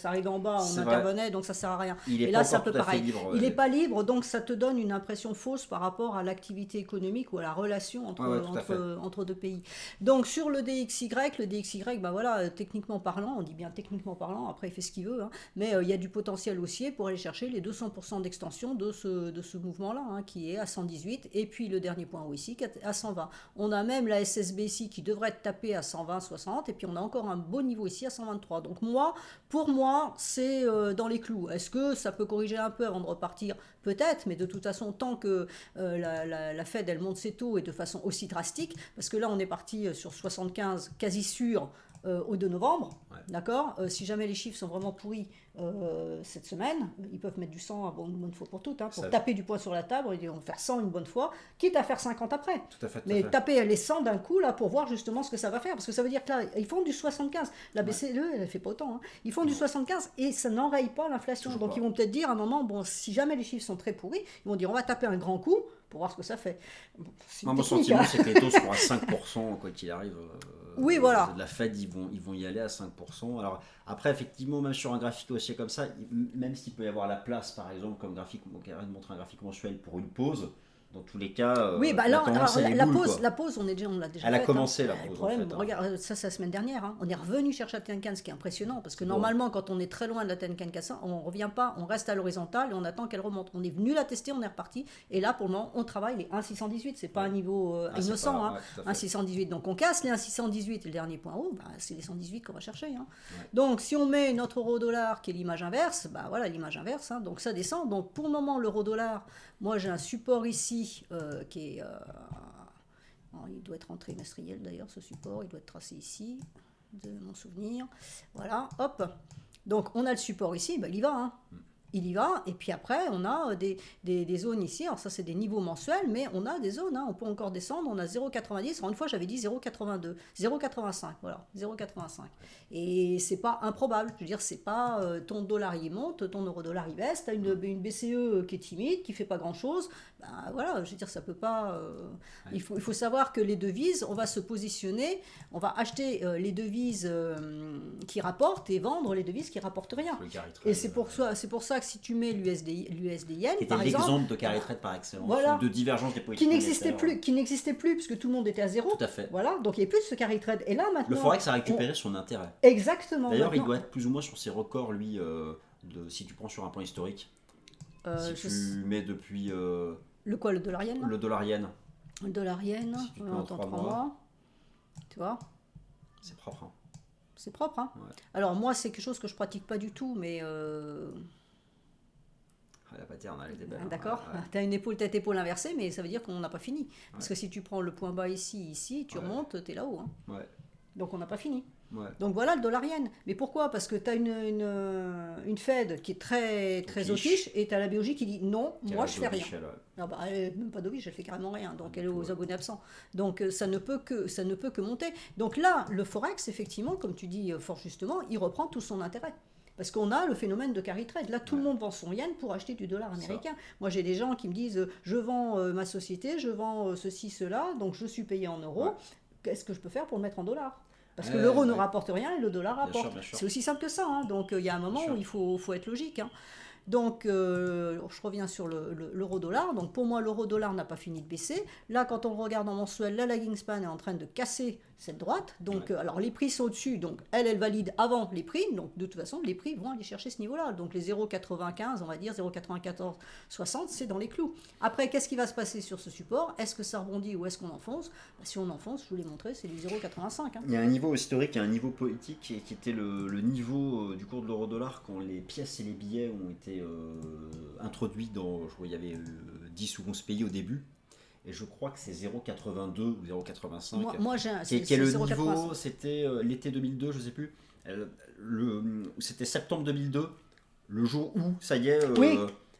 arrivait en bas, on intervenait, donc ça sert à rien. Et là, c'est un peu pareil. Il n'est pas libre, donc ça te donne une impression fausse par rapport à l'activité économique ou à la relation entre deux pays. Donc sur le DXY, bah voilà, techniquement parlant, on dit bien techniquement parlant, après il fait ce qu'il veut, hein, mais il y a du potentiel haussier pour aller chercher les 200% d'extension de ce mouvement-là, hein, qui est à 118, et puis le dernier point haut ici, à 120. On a même la SSB ici qui devrait être tapée à 120-60, et puis on a encore un beau niveau ici à 123. Donc pour moi, c'est dans les clous. Est-ce que ça peut corriger un peu avant de repartir? Peut-être, mais de toute façon, tant que la Fed, elle monte ses taux et de façon aussi drastique, parce que là, on est parti sur 75 quasi sûr au 2 novembre, d'accord. Si jamais les chiffres sont vraiment pourris cette semaine, ils peuvent mettre du 100 une bonne fois pour toutes, hein, pour taper du poing sur la table, ils vont faire 100 une bonne fois, quitte à faire 50 après. Mais taper les 100 d'un coup, là, pour voir justement ce que ça va faire, parce que ça veut dire que là, ils font du 75, la BCE, elle ne fait pas autant, hein. Ils font du 75 et ça n'enraye pas l'inflation, donc ils vont peut-être dire à un moment, bon, si jamais les chiffres sont très pourris, ils vont dire, on va taper un grand coup, pour voir ce que ça fait. Mon sentiment, c'est que les taux seront à 5%, quoi qu'il arrive. Oui, voilà. De la Fed, ils vont y aller à 5%. Alors, après, effectivement, même sur un graphique haussier comme ça, même s'il peut y avoir la place, par exemple, comme graphique, on montre un graphique mensuel pour une pause, dans tous les cas, oui, bah là, la pause, on l'a déjà Elle faite, a commencé, la Le pause, problème, en fait, regarde, ça, c'est la semaine dernière, hein. On est revenu chercher la Tenkan, ce qui est impressionnant, parce que normalement, quand on est très loin de la Tenkan K100, on ne revient pas, on reste à l'horizontale et on attend qu'elle remonte. On est venu la tester, on est reparti, et là, pour le moment, on travaille les 1,618, c'est pas un niveau innocent, hein, 1,618. Donc, on casse les 1,618, et le dernier point haut, bah, c'est les 118 qu'on va chercher, hein. Donc, si on met notre euro-dollar, qui est l'image inverse, bah voilà, l'image inverse, hein, donc ça descend. Donc, pour le moment, l'euro-dollar, moi, j'ai un support ici qui est il doit être en trimestriel d'ailleurs, ce support, il doit être tracé ici, de mon souvenir. Voilà, hop. Donc on a le support ici, bah, il y va, hein. Il y va, et puis après on a des zones ici, alors ça c'est des niveaux mensuels, mais on a des zones, hein, on peut encore descendre, on a 0,90, alors une fois j'avais dit 0,82, 0,85, voilà, 0,85. Et c'est pas improbable, je veux dire, c'est pas ton dollar il monte, ton euro-dollar il baisse, t'as une BCE qui est timide, qui fait pas grand-chose, ben voilà, je veux dire, ça peut pas... il faut savoir que les devises, on va se positionner, on va acheter les devises qui rapportent et vendre les devises qui rapportent rien. Et c'est pour ça que si tu mets l'USD yen, qui était par exemple, l'exemple de carry trade par excellence, voilà, de divergence des politiques qui n'existait plus puisque tout le monde était à zéro. Tout à fait. Voilà, donc il n'y a plus de ce carry trade. Et là maintenant, le forex a récupéré son intérêt. Exactement. D'ailleurs, il doit être plus ou moins sur ses records, lui, si tu prends sur un plan historique. Si tu mets depuis. Le quoi, le dollar yen? Le dollar yen. Le dollar yen, si tu en 3 mois. Tu vois? C'est propre. Hein. C'est propre, hein. Ouais. Alors moi, c'est quelque chose que je pratique pas du tout, mais... La pattern, elle était belle. D'accord. Tu as une épaule, tête-épaule inversée, mais ça veut dire qu'on n'a pas fini. Parce que si tu prends le point bas ici, tu remontes, tu es là-haut. Hein. Ouais. Donc on n'a pas fini. Ouais. Donc voilà le dollar yen. Mais pourquoi? Parce que tu as une Fed qui est très hawkish et tu as la BOJ qui dit non, moi je fais rien. Ah bah, elle, même pas d'hawkish, elle fait carrément rien. Donc elle est aux abonnés absents. Donc ça ne peut que monter. Donc là, le Forex, effectivement, comme tu dis fort justement, il reprend tout son intérêt. Parce qu'on a le phénomène de carry trade. Là, tout le monde vend son yen pour acheter du dollar américain. Moi, j'ai des gens qui me disent je vends ma société, je vends ceci, cela, donc je suis payé en euros. Ouais. Qu'est-ce que je peux faire pour le mettre en dollars? Parce que l'euro ne rapporte rien et le dollar rapporte. Bien sûr. C'est aussi simple que ça. Hein. Donc il y a un moment où il faut être logique. Hein. Donc, je reviens sur l'euro-dollar. Donc, pour moi, l'euro-dollar n'a pas fini de baisser. Là, quand on regarde en mensuel, la lagging span est en train de casser cette droite. Donc, alors, les prix sont au-dessus. Donc, elle valide avant les prix. Donc, de toute façon, les prix vont aller chercher ce niveau-là. Donc, les 0,95, on va dire 0,9460, c'est dans les clous. Après, qu'est-ce qui va se passer sur ce support? Est-ce que ça rebondit ou est-ce qu'on enfonce? Si on enfonce, je vous l'ai montré, c'est du 0,85. Il y a un niveau historique et un niveau politique qui était le niveau du cours de l'euro-dollar quand les pièces et les billets ont été introduits dans, je crois, il y avait 10 ou 11 pays au début. Et je crois que c'est 0,82 ou 0,85. Moi j'ai un. Quel est le niveau? C'était l'été 2002, je ne sais plus. C'était septembre 2002, le jour où, ça y est. Oui.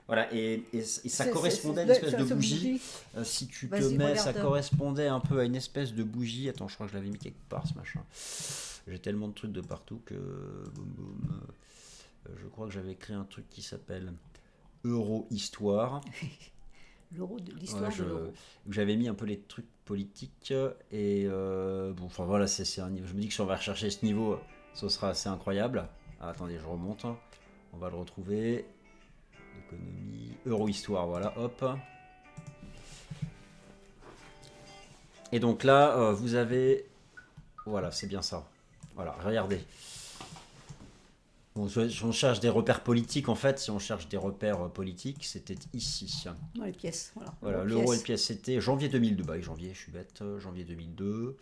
Voilà, et ça correspondait à une espèce de bougie. Si tu te mets, ça correspondait un peu à une espèce de bougie. Attends, je crois que je l'avais mis quelque part, ce machin. J'ai tellement de trucs de partout que... je crois que j'avais écrit un truc qui s'appelle Euro-Histoire. L'histoire de l'euro. J'avais mis un peu les trucs politiques. Et bon, enfin voilà, c'est un niveau. Je me dis que si on va rechercher ce niveau, ce sera assez incroyable. Ah, attendez, je remonte. On va le retrouver. Économie, Euro-Histoire, voilà, hop. Et donc là, vous avez... Voilà, c'est bien ça. Voilà, regardez. Bon, si on cherche des repères politiques, en fait, si on cherche des repères politiques, c'était ici. Dans les pièces, voilà. Voilà, l'euro et les pièces, c'était janvier 2002. Bah, janvier, je suis bête, janvier 2002.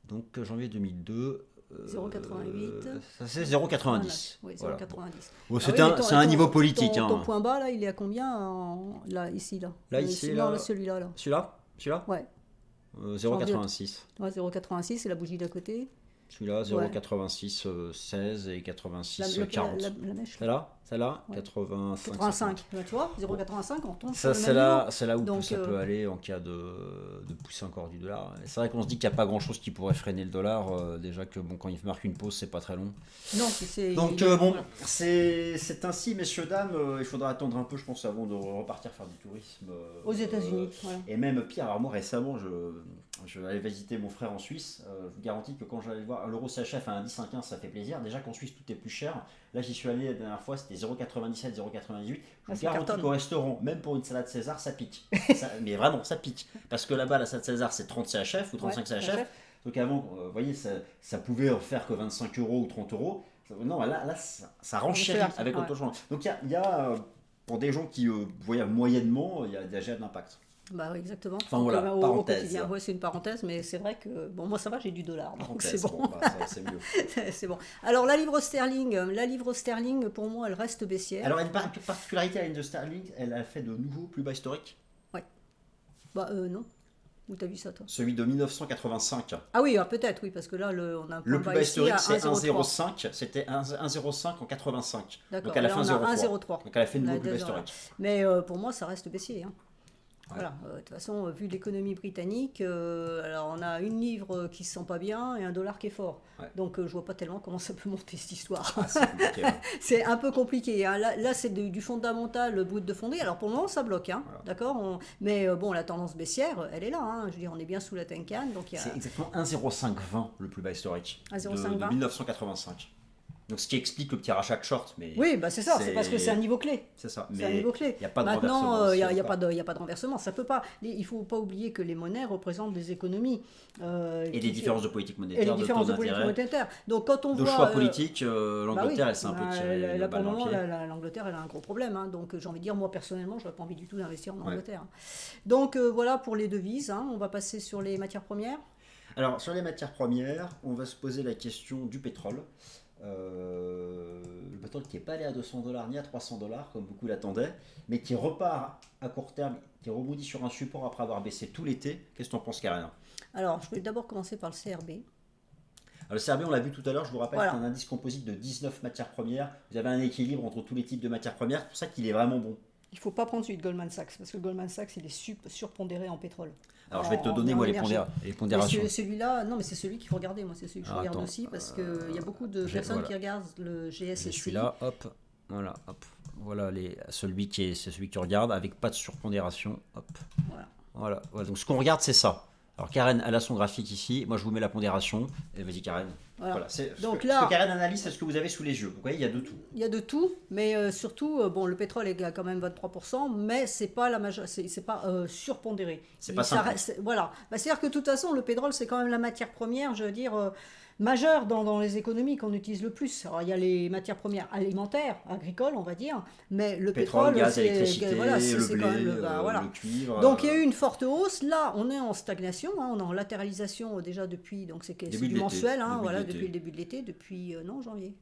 Donc, janvier 2002... 0,88. C'est 0,90. Oui, 0,90. Voilà. Bon, c'est un niveau politique. Ton point bas, là, il est à combien là, ici, là? Là, ici, là. Celui-là, là. Celui-là Ouais. 0,86. Ouais, 0,86, c'est la bougie d'à côté. Celui-là, 0,86, 16 et 86, 40. La mèche. Celle-là, ouais. 85. Tu vois, 0,85, on tombe ça, sur le même niveau. C'est là où ça peut aller en cas de pousser encore du dollar. C'est vrai qu'on se dit qu'il n'y a pas grand-chose qui pourrait freiner le dollar. Déjà que bon, quand il marque une pause, c'est pas très long. Non, c'est... Donc bon, c'est ainsi, messieurs, dames. Il faudra attendre un peu, je pense, avant de repartir faire du tourisme. Aux États-Unis. Voilà. Et même pire, alors moi récemment, je vais aller visiter mon frère en Suisse. Je vous garantis que quand j'allais voir, l'euro s'achève à 1,10-1,15, ça fait plaisir. Déjà qu'en Suisse, tout est plus cher. Là, j'y suis allé la dernière fois, c'était 0,97, 0,98. Je vous garantis qu'au restaurant, même pour une salade César, ça pique. Mais vraiment, ça pique. Parce que là-bas, la salade César, c'est 30 CHF ou 35 CHF. Donc avant, vous voyez, ça pouvait faire que 25 euros ou 30 euros. Non, là ça renchérit avec le taux de change. Donc il y a pour des gens qui voyagent moyennement, il y a déjà de l'impact. Bah oui, exactement. Enfin voilà, parenthèse. Ouais, c'est une parenthèse, mais c'est vrai que bon, moi ça va, j'ai du dollar, donc c'est bon. C'est mieux. C'est bon. Alors la livre sterling, pour moi, elle reste baissière. Alors une particularité à la livre sterling, elle a fait de nouveaux plus bas historiques. Ouais. Bah non. Où t'as vu ça, toi? Celui de 1985. Ah oui, peut-être, oui, parce que là, on a un le plus bas historique, c'est 1,05. C'était 1,05 en 85. D'accord. Donc elle a fait 1,03. Donc elle a fait de nouveau plus bas historique. Mais pour moi, ça reste baissier. Hein. Voilà, de toute façon, vu l'économie britannique, alors on a une livre qui se sent pas bien et un dollar qui est fort. Ouais. Donc je vois pas tellement comment ça peut monter cette histoire. C'est un peu compliqué. Hein. Là c'est du fondamental brut de fondé. Alors pour le moment ça bloque, hein. Voilà. D'accord. Mais bon, la tendance baissière, elle est là. Hein. Je veux dire, on est bien sous la Tenkan. C'est exactement 1,0520 le plus bas historique. 1,0520 de 1985. Donc ce qui explique le petit rachat de short, mais oui, bah c'est ça, c'est parce que c'est un niveau clé. C'est ça. C'est un niveau clé. Il n'y a pas de renversement. Maintenant, il n'y a pas de renversement. Ça peut pas. Il faut pas oublier que les monnaies représentent des économies et des différences de politique monétaire, et les différences de politique monétaire. Donc quand on voit choix politique, l'Angleterre, elle s'est un peu tirée là pour le moment, l'Angleterre, elle a un gros problème. Hein. Donc j'ai envie de dire, moi personnellement, je n'aurais pas envie du tout d'investir en Angleterre. Donc voilà pour les devises. Hein. On va passer sur les matières premières. Alors sur les matières premières, on va se poser la question du pétrole. Le pétrole qui n'est pas allé à $200 ni à $300 comme beaucoup l'attendaient, mais qui repart à court terme, qui rebondit sur un support après avoir baissé tout l'été. Qu'est-ce que tu en penses, Karen? Alors je vais d'abord commencer par le CRB. Alors, le CRB, on l'a vu tout à l'heure, je vous rappelle, c'est un indice composite de 19 matières premières. Vous avez un équilibre entre tous les types de matières premières, c'est pour ça qu'il est vraiment bon. Il ne faut pas prendre celui de Goldman Sachs, parce que Goldman Sachs, il est surpondéré en pétrole. Alors, je vais te donner, moi, les pondérations. Celui-là, non, mais c'est celui qu'il faut regarder. Moi, c'est celui que je regarde aussi, parce qu'il y a beaucoup de personnes qui regardent le GSSI. Celui-là, hop, voilà celui qui regarde, avec pas de surpondération, hop. Voilà. Donc, ce qu'on regarde, c'est ça. Alors, Karen, elle a son graphique ici. Moi, je vous mets la pondération. Et vas-y, Karen. Voilà. Donc ce que Karen analyse, c'est ce que vous avez sous les yeux. Vous voyez, il y a de tout. Il y a de tout, mais surtout, bon, le pétrole est à quand même 23%, mais c'est pas c'est pas surpondéré. C'est pas simple. Voilà. Bah, c'est-à-dire que de toute façon, le pétrole, c'est quand même la matière première, je veux dire, majeure dans les économies qu'on utilise le plus. Alors, il y a les matières premières alimentaires, agricoles, on va dire, mais le pétrole, gaz, c'est électricité, voilà, le c'est blé, quand même voilà. le cuivre. Donc, il y a eu une forte hausse. Là, on est en stagnation, hein, on est en latéralisation déjà depuis, donc c'est du mensuel, hein, voilà, depuis le début de l'été, depuis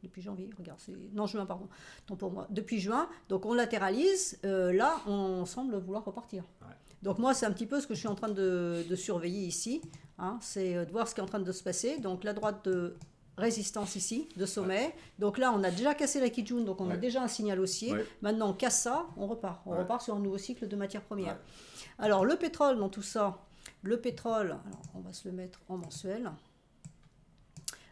depuis janvier, regarde, non, juin, pardon, non pour moi, depuis juin, donc on latéralise, là, on semble vouloir repartir. Ouais. Donc moi, c'est un petit peu ce que je suis en train de surveiller ici, hein, c'est de voir ce qui est en train de se passer. Donc la droite de résistance ici, de sommet. Ouais. Donc là, on a déjà cassé la Kijun, donc on a déjà un signal haussier. Ouais. Maintenant, on casse ça, on repart. On repart sur un nouveau cycle de matières premières. Ouais. Alors, le pétrole dans tout ça, le pétrole, alors on va se le mettre en mensuel.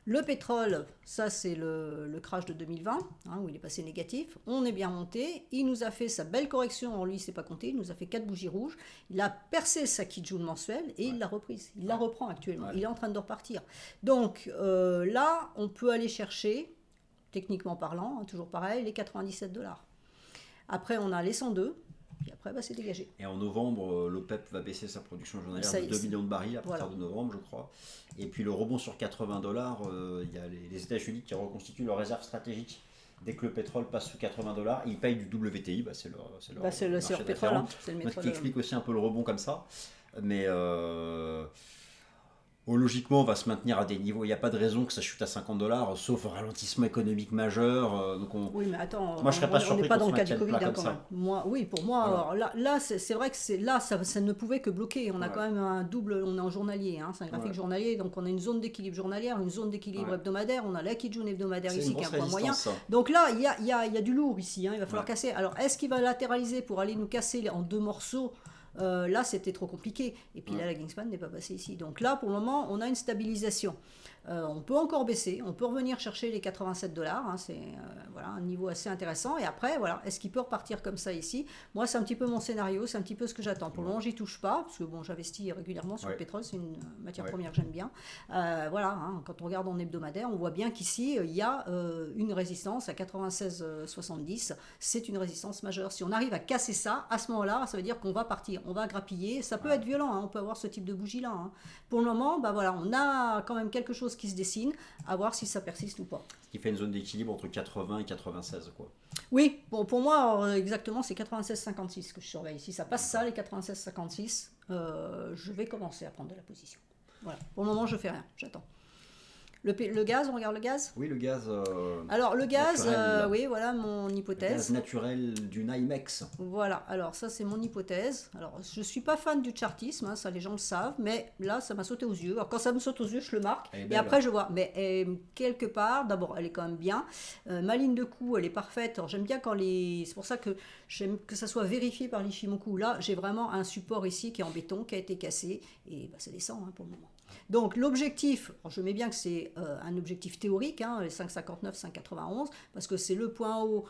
Le pétrole, ça c'est le crash de 2020, hein, où il est passé négatif. On est bien monté. Il nous a fait sa belle correction. En lui, il ne s'est pas compté. Il nous a fait 4 bougies rouges. Il a percé sa Kijun mensuelle et il l'a reprise. Il la reprend actuellement. Il est en train de repartir. Donc là, on peut aller chercher, techniquement parlant, hein, toujours pareil, les 97 $. Après, on a les 102. Puis après, c'est dégagé. Et en novembre, l'OPEP va baisser sa production journalière de 2 millions de barils à partir de novembre, je crois. Et puis le rebond sur 80 $, il y a les États-Unis qui reconstituent leurs réserves stratégiques. Dès que le pétrole passe sous 80 $, ils payent du WTI, c'est leur pétrole. Hein, c'est le métro qui explique aussi un peu le rebond comme ça. Mais logiquement, on va se maintenir à des niveaux. Il n'y a pas de raison que ça chute à 50 $, sauf rallentissement économique majeur. Donc oui, mais attends, moi je serais pas surpris. On n'est pas dans le cas du Covid, hein, quand même. Moi, oui, pour moi, alors, là c'est vrai que ça ne pouvait que bloquer. On a quand même un double, on est en journalier, hein, c'est un graphique journalier, donc on a une zone d'équilibre journalière, une zone d'équilibre hebdomadaire, on a la Kijun hebdomadaire ici qui est un point moyen. Ça. Donc là, il y a du lourd ici, hein, il va falloir casser. Alors, est-ce qu'il va latéraliser pour aller nous casser en 2 morceaux? Là, c'était trop compliqué. Et puis là, la Kingspan n'est pas passée ici. Donc là, pour le moment, on a une stabilisation. On peut encore baisser. On peut revenir chercher les 87 $. Hein, c'est voilà, un niveau assez intéressant. Et après, voilà, est-ce qu'il peut repartir comme ça ici? Moi, c'est un petit peu mon scénario. C'est un petit peu ce que j'attends. Pour le moment, j'y touche pas. Parce que bon, j'investis régulièrement sur le pétrole. C'est une matière première que j'aime bien. Voilà, hein, quand on regarde en hebdomadaire, on voit bien qu'ici, il y a une résistance à 96,70. C'est une résistance majeure. Si on arrive à casser ça, à ce moment-là, ça veut dire qu'on va partir. On va grappiller, ça peut être violent, hein, on peut avoir ce type de bougie-là. Hein. Pour le moment, voilà, on a quand même quelque chose qui se dessine, à voir si ça persiste ou pas. Ce qui fait une zone d'équilibre entre 80 et 96, quoi. Oui, bon, pour moi, exactement, c'est 96,56 que je surveille. Si ça passe ça, les 96,56, je vais commencer à prendre de la position. Voilà. Pour le moment, je fais rien, j'attends. Le gaz, on regarde le gaz? Oui, le gaz. Alors, le gaz, oui, voilà mon hypothèse. Le gaz naturel du NYMEX. Voilà, alors ça, c'est mon hypothèse. Alors, je ne suis pas fan du chartisme, hein, ça, les gens le savent, mais là, ça m'a sauté aux yeux. Alors, quand ça me saute aux yeux, je le marque. Et après, je vois. Mais quelque part, d'abord, elle est quand même bien. Ma ligne de coup, elle est parfaite. Alors, j'aime bien quand c'est pour ça que j'aime que ça soit vérifié par l'Ishimoku. Là, j'ai vraiment un support ici qui est en béton, qui a été cassé. Et ça descend hein, pour le moment. Donc l'objectif, je mets bien que c'est un objectif théorique, hein, les 5,59, 5,91, parce que c'est le point haut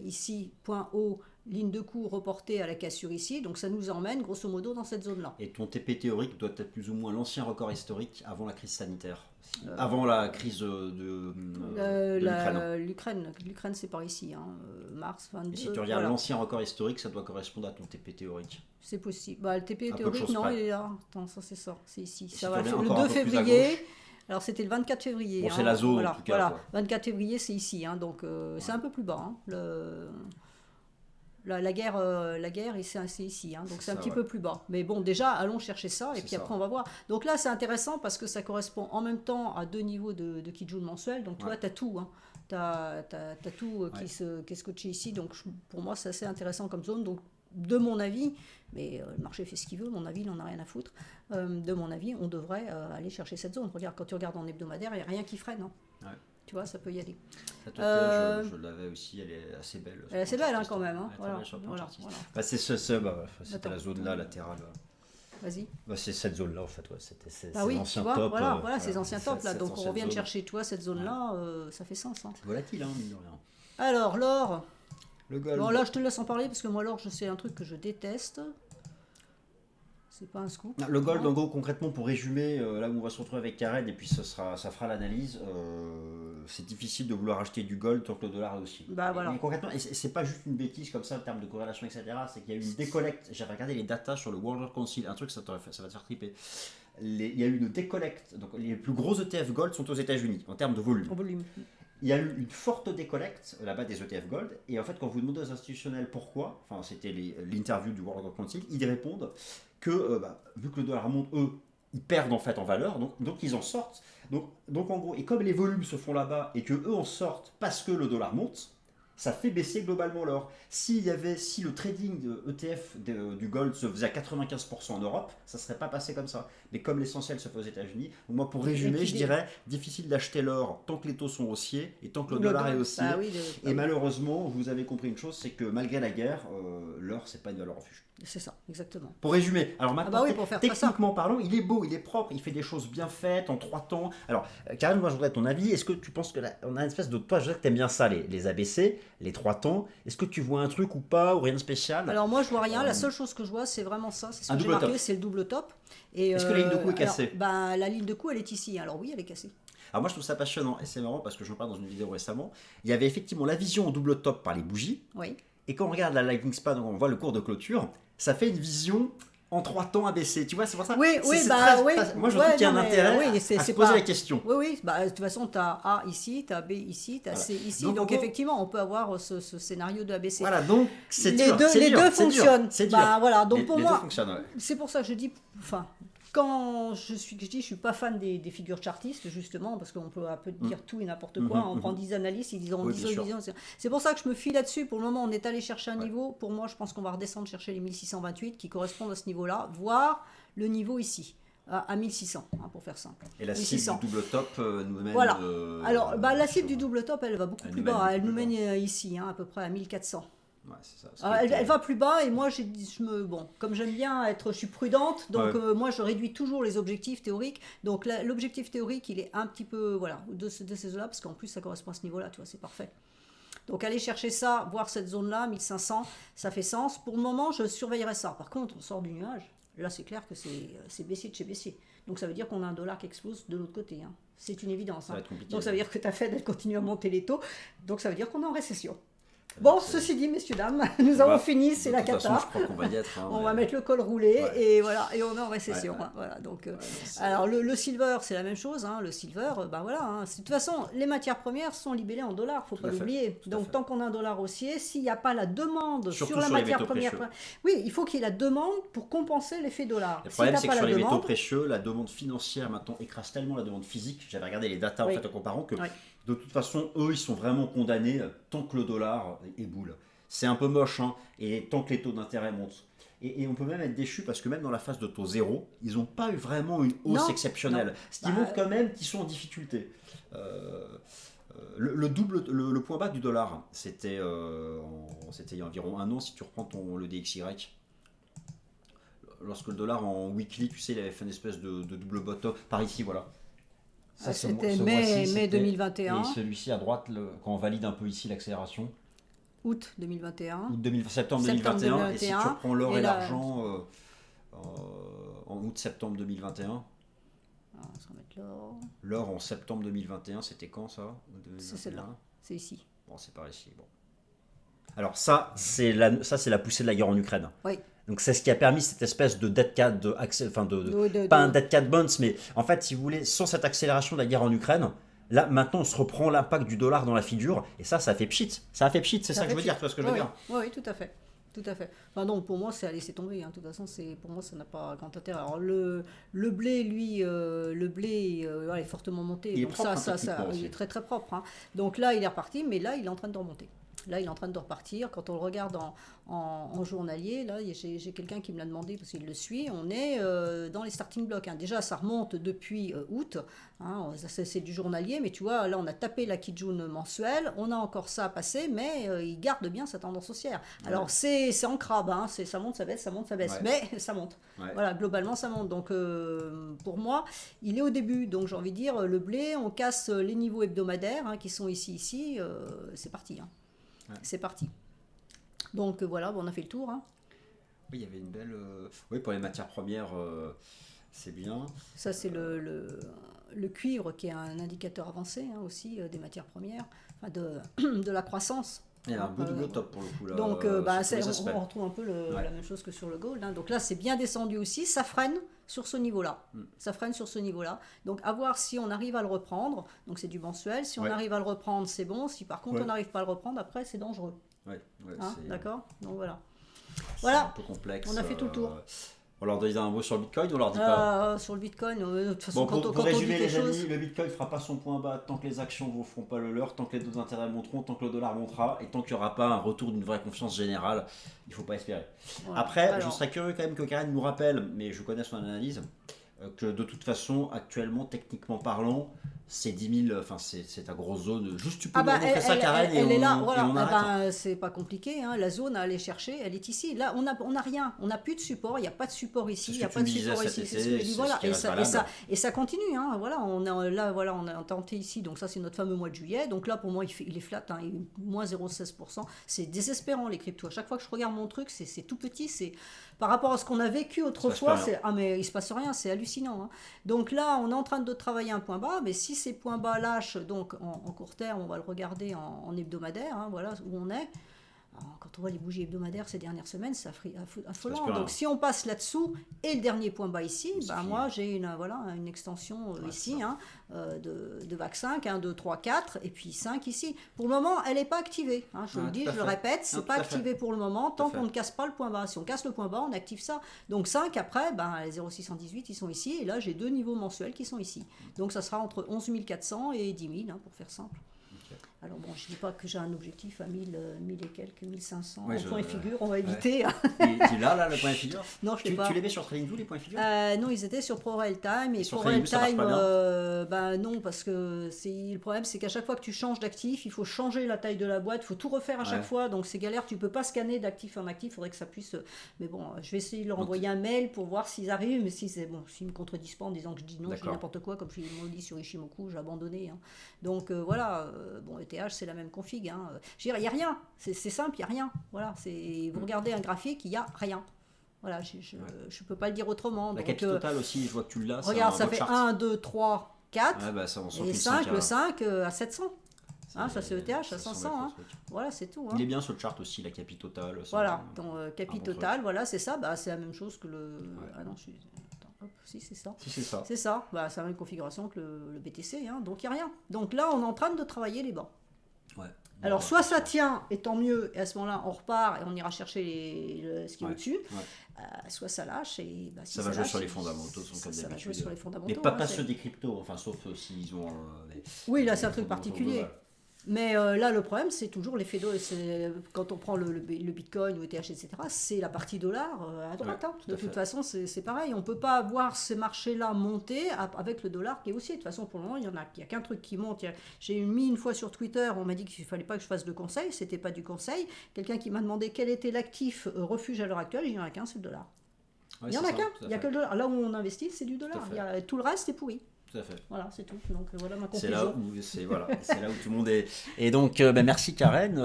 ici, point haut, ligne de coup reportée à la cassure ici, donc ça nous emmène grosso modo dans cette zone-là. Et ton TP théorique doit être plus ou moins l'ancien record historique avant la crise sanitaire, avant la crise de l'Ukraine. L'Ukraine c'est par ici, hein, mars 22. Et si tu regardes l'ancien record historique, ça doit correspondre à ton TP théorique. C'est possible. Le TP théorique, non, il est là. Attends, ça c'est ça, c'est ici. Ça va le 2 février. Alors c'était le 24 février. Bon, c'est la zone en tout cas. Voilà. 24 février, c'est ici, hein, donc c'est un peu plus bas. Hein, la guerre, c'est ici, hein, donc c'est un petit peu plus bas. Mais bon, déjà, allons chercher ça, et puis après, on va voir. Donc là, c'est intéressant parce que ça correspond en même temps à 2 niveaux de Kijun mensuel. Donc, tu vois, tu as tout. Hein. Tu as tout qui est scotché ici. Donc, pour moi, c'est assez intéressant comme zone. Donc, de mon avis, mais le marché fait ce qu'il veut, mon avis, il n'en a rien à foutre. De mon avis, on devrait aller chercher cette zone. Regarde, quand tu regardes en hebdomadaire, il n'y a rien qui freine. Hein. Tu vois, ça peut y aller. Je l'avais aussi, elle est assez belle. Elle est assez belle hein, quand même. Hein. Voilà. C'est c'était la zone là, latérale. Vas-y. C'est cette zone-là, en fait. C'est l'ancien top. Voilà, ces anciens tops. Là. Donc, on revient de chercher, toi, cette zone-là, ça fait sens. Hein. C'est volatile, hein, mine de rien. Alors, l'or. Le gold. Bon, là, je te laisse en parler, parce que moi, l'or, c'est un truc que je déteste. c'est pas un scoop. Le gold, en gros, concrètement, pour résumer, là où on va se retrouver avec Karen, et puis ça fera l'analyse, c'est difficile de vouloir acheter du gold tant que le dollar est haussier. Bah, voilà. Mais concrètement, et c'est pas juste une bêtise comme ça en termes de corrélation, etc. C'est qu'il y a eu une décollecte. J'avais regardé les datas sur le World Council, un truc, ça va te faire triper. Il y a eu une décollecte. Donc, les plus gros ETF gold sont aux États-Unis en termes de volume. En volume. Il y a eu une forte décollecte là-bas des ETF Gold, et en fait, quand vous demandez aux institutionnels pourquoi, enfin, c'était l'interview du World Council, ils répondent que vu que le dollar monte, eux, ils perdent en fait en valeur, donc ils en sortent. Donc en gros, et comme les volumes se font là-bas et que eux en sortent parce que le dollar monte, ça fait baisser globalement l'or. Si le trading de ETF du gold se faisait à 95% en Europe, ça ne serait pas passé comme ça. Mais comme l'essentiel se fait aux États-Unis, donc moi pour résumer, je dirais difficile d'acheter l'or tant que les taux sont haussiers et tant que le dollar est haussier. Et malheureusement, vous avez compris une chose, c'est que malgré la guerre, l'or c'est pas une valeur refuge. C'est ça, exactement. Pour résumer, alors maintenant, pour faire techniquement parlant, il est beau, il est propre, il fait des choses bien faites en 3 temps. Alors, Karen, moi je voudrais ton avis. Est-ce que tu penses on a une espèce de. Toi, je sais que tu aimes bien ça, les ABC, les 3 temps. Est-ce que tu vois un truc ou pas, ou rien de spécial? Alors, moi je vois rien. La seule chose que je vois, c'est vraiment ça. C'est ce que j'ai marqué, c'est le double top. Est-ce que la ligne de coup est cassée? La ligne de coup, elle est ici. Alors, oui, elle est cassée. Alors, moi je trouve ça passionnant et c'est marrant parce que j'en parle dans une vidéo récemment. Il y avait effectivement la vision en double top par les bougies. Oui. Et quand on regarde la lightning span, on voit le cours de clôture, ça fait une vision en 3 temps ABC. Tu vois, c'est pour ça. Oui. Moi, je trouve qu'il y a un intérêt à se poser la question. Oui. De toute façon, tu as A ici, tu as B ici, tu as C ici. Donc effectivement, on peut avoir ce scénario de ABC. Voilà, donc c'est dur. Les deux fonctionnent. C'est dur. Voilà, donc pour moi, ouais. c'est pour ça que je dis... Quand je suis pas fan des figures chartistes, justement, parce qu'on peut un peu dire tout et n'importe quoi. On prend 10 analystes, ils disent c'est pour ça que je me fie là-dessus. Pour le moment, on est allé chercher un niveau. Pour moi, je pense qu'on va redescendre chercher les 1628 qui correspondent à ce niveau-là, voire le niveau ici. À 1600, pour faire simple. Et la cible du double top nous mène... Voilà. Alors, la cible du double top, elle va beaucoup plus bas. Elle nous mène ici, à peu près à 1400. Ouais, c'est ça, elle va plus bas et moi comme j'aime bien je suis prudente, donc moi je réduis toujours les objectifs théoriques. Donc l'objectif théorique il est un petit peu de ces eaux-là, parce qu'en plus ça correspond à ce niveau-là, tu vois, c'est parfait. Donc aller chercher ça, voir cette zone-là, 1500, ça fait sens. Pour le moment je surveillerai ça. Par contre on sort du nuage, là c'est clair que c'est baissier de chez baissier. Donc ça veut dire qu'on a un dollar qui explose de l'autre côté. C'est une évidence. Donc ça veut dire que ta Fed elle continue à monter les taux, donc ça veut dire qu'on est en récession. Bon, ceci dit, messieurs, dames, nous avons fini, c'est la cata. De toute façon, je crois qu'on va y être. On va mettre le col roulé et voilà, et on est en récession. Voilà, donc, alors le silver, c'est la même chose. Le silver, de toute façon, les matières premières sont libellées en dollars, faut pas l'oublier. Donc tant qu'on a un dollar haussier, s'il n'y a pas la demande sur la matière première, oui, il faut qu'il y ait la demande pour compenser l'effet dollar. Le problème, c'est que sur les métaux précieux, la demande financière maintenant écrase tellement la demande physique. J'avais regardé les datas en fait en comparant que. De toute façon, eux, ils sont vraiment condamnés tant que le dollar éboule. C'est un peu moche, et tant que les taux d'intérêt montent. Et on peut même être déçu parce que même dans la phase de taux zéro, ils n'ont pas eu vraiment une hausse exceptionnelle. Ce qui montre quand même qu'ils sont en difficulté. Le point bas du dollar, c'était il y a environ 1 an, si tu reprends le DXY. Lorsque le dollar en weekly, tu sais, il avait fait une espèce de double bottom. Par ici, voilà. Ça, c'était mai 2021. Et celui-ci à droite, quand on valide un peu ici l'accélération. Août 2021. Septembre 2021. Et si tu reprends l'or et l'argent en août-septembre 2021. On va mettre l'or. L'or en septembre 2021, c'était quand ça? C'est celle-là. C'est ici. Bon, c'est par ici. Bon. Alors ça, c'est la poussée de la guerre en Ukraine. Oui. Donc c'est ce qui a permis cette espèce de dead cat, pas un dead cat bounce, mais en fait, si vous voulez, sans cette accélération de la guerre en Ukraine, là maintenant on se reprend l'impact du dollar dans la figure, et ça fait pchit. Ça a fait pchit, c'est ça que je veux dire, tu vois ce que je veux dire? Oui, tout à fait. Tout à fait. Enfin, non, pour moi, c'est à laisser tomber. De toute façon, pour moi, ça n'a pas grand intérêt. Alors, le blé, lui, il est fortement monté. Il donc, est propre, il est très, très propre. Donc là, il est reparti, mais là, il est en train de remonter. Là, il est en train de repartir. Quand on le regarde en journalier, là, j'ai quelqu'un qui me l'a demandé parce qu'il le suit. On est dans les starting blocks. Déjà, ça remonte depuis août. C'est du journalier, mais tu vois, là, on a tapé la Kijun mensuelle. On a encore ça à passer, mais il garde bien sa tendance haussière. Alors, c'est en crabe. Ça monte, ça baisse, ça monte, ça baisse. Ouais. Mais ça monte. Ouais. Voilà, globalement, ça monte. Donc, pour moi, il est au début. Donc, j'ai envie de dire, le blé, on casse les niveaux hebdomadaires qui sont ici. C'est parti. C'est parti. Donc voilà, on a fait le tour. Oui, il y avait une belle... Oui, pour les matières premières, c'est bien. Ça, c'est le cuivre qui est un indicateur avancé aussi des matières premières, enfin de la croissance. Il y a un beau top pour le coup là. Donc, on on retrouve un peu la même chose que sur le gold. Donc là, c'est bien descendu aussi. Ça freine sur ce niveau-là. Ça freine sur ce niveau-là. Donc, à voir si on arrive à le reprendre. Donc, c'est du mensuel. Si on arrive à le reprendre, c'est bon. Si par contre, on n'arrive pas à le reprendre, après, c'est dangereux. D'accord. Donc, voilà. C'est un peu complexe. On a fait tout le tour. On leur dit un mot sur le Bitcoin ou on leur dit pas sur le Bitcoin, de toute façon, pour quand résumer on dit les quelque amis, chose... le Bitcoin ne fera pas son point bas tant que les actions ne feront pas le leur, tant que les taux d'intérêt monteront, tant que le dollar montera et tant qu'il n'y aura pas un retour d'une vraie confiance générale. Il ne faut pas espérer. Ouais. Après, je serais curieux quand même que Karen nous rappelle, mais je connais son analyse, que de toute façon, actuellement, techniquement parlant, c'est 10 000, enfin c'est ta grosse zone. Juste tu peux nous montrer ça, Karen, elle est là, et voilà. on arrête. C'est pas compliqué, la zone à aller chercher, elle est ici. Là, on a rien, on n'a plus de support, il n'y a pas de support ici, il n'y a pas de support ici. C'est ce que je dis, voilà. Et ça continue, voilà. On a tenté ici, donc ça c'est notre fameux mois de juillet. Donc là, pour moi, il est flat, il est moins 0,16%. C'est désespérant les cryptos. À chaque fois que je regarde mon truc, c'est tout petit, c'est par rapport à ce qu'on a vécu autrefois, mais il se passe rien, c'est hallucinant. Donc là, on est en train de travailler un point bas, mais si ces points bas lâchent, donc en court terme, on va le regarder en hebdomadaire, voilà où on est. Alors, quand on voit les bougies hebdomadaires ces dernières semaines, c'est affolant. Donc si on passe là-dessous, et le dernier point bas ici, moi j'ai une extension ici de VAC 5, 1, 2, 3, 4, et puis 5 ici. Pour le moment, elle n'est pas activée. Je le dis, je le répète, c'est pas activé pour le moment, tant qu'on ne casse pas le point bas. Si on casse le point bas, on active ça. Donc 5, après, les 0,618, ils sont ici, et là j'ai 2 niveaux mensuels qui sont ici. Donc ça sera entre 11 400 et 10 000, pour faire simple. Alors bon, je ne dis pas que j'ai un objectif à 1000 et quelques, 1500 points et figures, on va éviter. Tu l'as là, le point et figure? Non, je ne l'ai pas. Tu les mets sur TradingView, les points et figures? Non, ils étaient sur ProRealTime. Et ProRealTime, non, parce que le problème, c'est qu'à chaque fois que tu changes d'actif, il faut changer la taille de la boîte, il faut tout refaire à chaque fois, donc c'est galère, tu ne peux pas scanner d'actif en actif, il faudrait que ça puisse... Mais bon, je vais essayer de leur envoyer un mail pour voir s'ils arrivent, mais s'ils me contredisent pas en disant que je dis non, je dis n'importe quoi, comme je me dis sur Ishimoku, j'ai abandonné. Donc voilà, ETH, c'est la même config. Je veux dire, il n'y a rien, c'est simple, il n'y a rien. Voilà, vous regardez un graphique, il n'y a rien. Voilà, je ne peux pas le dire autrement. La capitale totale aussi, je vois que tu l'as. Regarde, ça fait 1, 2, 3, 4, et 5, le 5 à 700. Ça c'est ETH à 500. Voilà, c'est tout. Il est bien sur le chart aussi, la capi totale. Voilà, donc capi totale, voilà, c'est ça. C'est la même chose que le... Ah non, si c'est ça. C'est ça, c'est la même configuration que le BTC, donc il n'y a rien. Donc là, on est en train de travailler les bancs. Alors, soit ça tient, et tant mieux, et à ce moment-là, on repart et on ira chercher ce qui est au-dessus, soit ça lâche. Et, si ça va jouer sur les fondamentaux, ça va jouer sur les fondamentaux. Mais pas ceux des cryptos, enfin, sauf s'ils ont... Oui, là, c'est un truc particulier. Mais là, le problème, c'est toujours l'effet quand on prend le Bitcoin ou ETH, etc., c'est la partie dollar à droite. De toute façon, c'est pareil. On ne peut pas voir ces marchés-là monter avec le dollar qui est haussier. De toute façon, pour le moment, il n'y a qu'un truc qui monte. J'ai mis une fois sur Twitter, on m'a dit qu'il ne fallait pas que je fasse de conseils. Ce n'était pas du conseil. Quelqu'un qui m'a demandé quel était l'actif refuge à l'heure actuelle. Il n'y en a qu'un, c'est le dollar. Il n'y en a qu'un. Il n'y a que le dollar. Là où on investit, c'est du dollar. Tout le reste est pourri. Tout à fait. Voilà, c'est tout. Donc voilà ma conclusion. C'est là où tout le monde est. Et donc, merci Karen.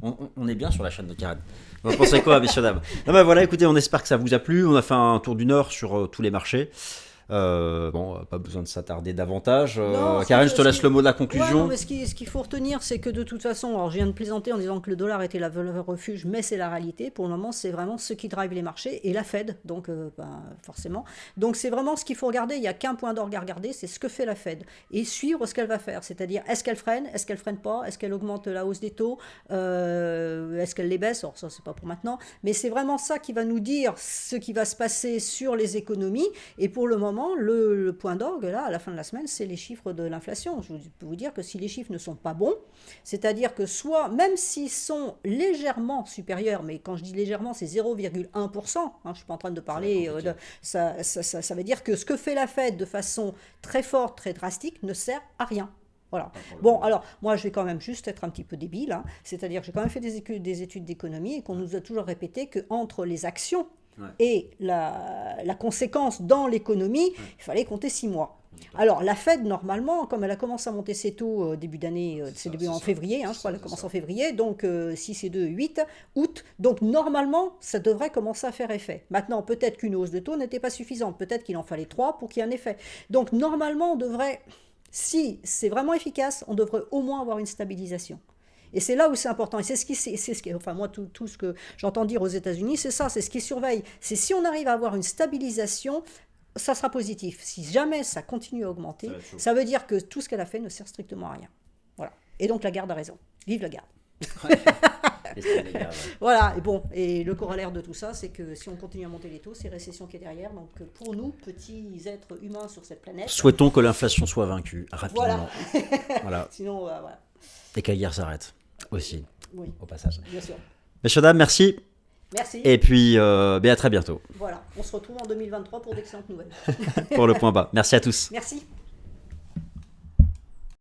On est bien sur la chaîne de Karen. Vous en pensez quoi, messieurs dames? Voilà, écoutez, on espère que ça vous a plu. On a fait un tour d'une heure sur tous les marchés. Pas besoin de s'attarder davantage. Karen, je te laisse le mot de la conclusion. Mais ce qu'il faut retenir, c'est que de toute façon, alors je viens de plaisanter en disant que le dollar était la valeur refuge, mais c'est la réalité. Pour le moment, c'est vraiment ce qui drive les marchés et la Fed, donc forcément. Donc c'est vraiment ce qu'il faut regarder. Il n'y a qu'un point d'orgue à regarder, c'est ce que fait la Fed et suivre ce qu'elle va faire. C'est-à-dire, est-ce qu'elle freine pas, est-ce qu'elle augmente la hausse des taux, est-ce qu'elle les baisse? Alors ça, c'est pas pour maintenant, mais c'est vraiment ça qui va nous dire ce qui va se passer sur les économies. Et pour le moment, le point d'orgue, là, à la fin de la semaine, c'est les chiffres de l'inflation. Je peux vous dire que si les chiffres ne sont pas bons, c'est-à-dire que soit, même s'ils sont légèrement supérieurs, mais quand je dis légèrement, c'est 0,1%, je ne suis pas en train de parler ça veut dire que ce que fait la Fed de façon très forte, très drastique, ne sert à rien. Voilà. Bon, alors, moi, je vais quand même juste être un petit peu débile, c'est-à-dire que j'ai quand même fait des études d'économie et qu'on nous a toujours répété qu'entre les actions et la conséquence dans l'économie, il fallait compter 6 mois. Alors, la Fed, normalement, comme elle a commencé à monter ses taux début d'année, c'est début en février, je crois, elle a commencé en février, donc 6 et 2, 8 août. Donc, normalement, ça devrait commencer à faire effet. Maintenant, peut-être qu'une hausse de taux n'était pas suffisante. Peut-être qu'il en fallait 3 pour qu'il y ait un effet. Donc, normalement, on devrait, si c'est vraiment efficace, on devrait au moins avoir une stabilisation. Et c'est là où c'est important. Et c'est ce qui, enfin moi, tout ce que j'entends dire aux États-Unis, c'est ça, c'est ce qui surveille. C'est si on arrive à avoir une stabilisation, ça sera positif. Si jamais ça continue à augmenter, ça veut dire que tout ce qu'elle a fait ne sert strictement à rien. Voilà. Et donc la Garde a raison. Vive la Garde. Voilà, et bon, et le corollaire de tout ça, c'est que si on continue à monter les taux, c'est récession qui est derrière. Donc pour nous, petits êtres humains sur cette planète, souhaitons que l'inflation soit vaincue rapidement. Voilà. Sinon, voilà. Et que la guerre s'arrête aussi, au passage. Bien sûr. Messieurs, dames, merci. Merci. Et puis, à très bientôt. Voilà, on se retrouve en 2023 pour d'excellentes nouvelles. Pour le point bas. Merci à tous. Merci.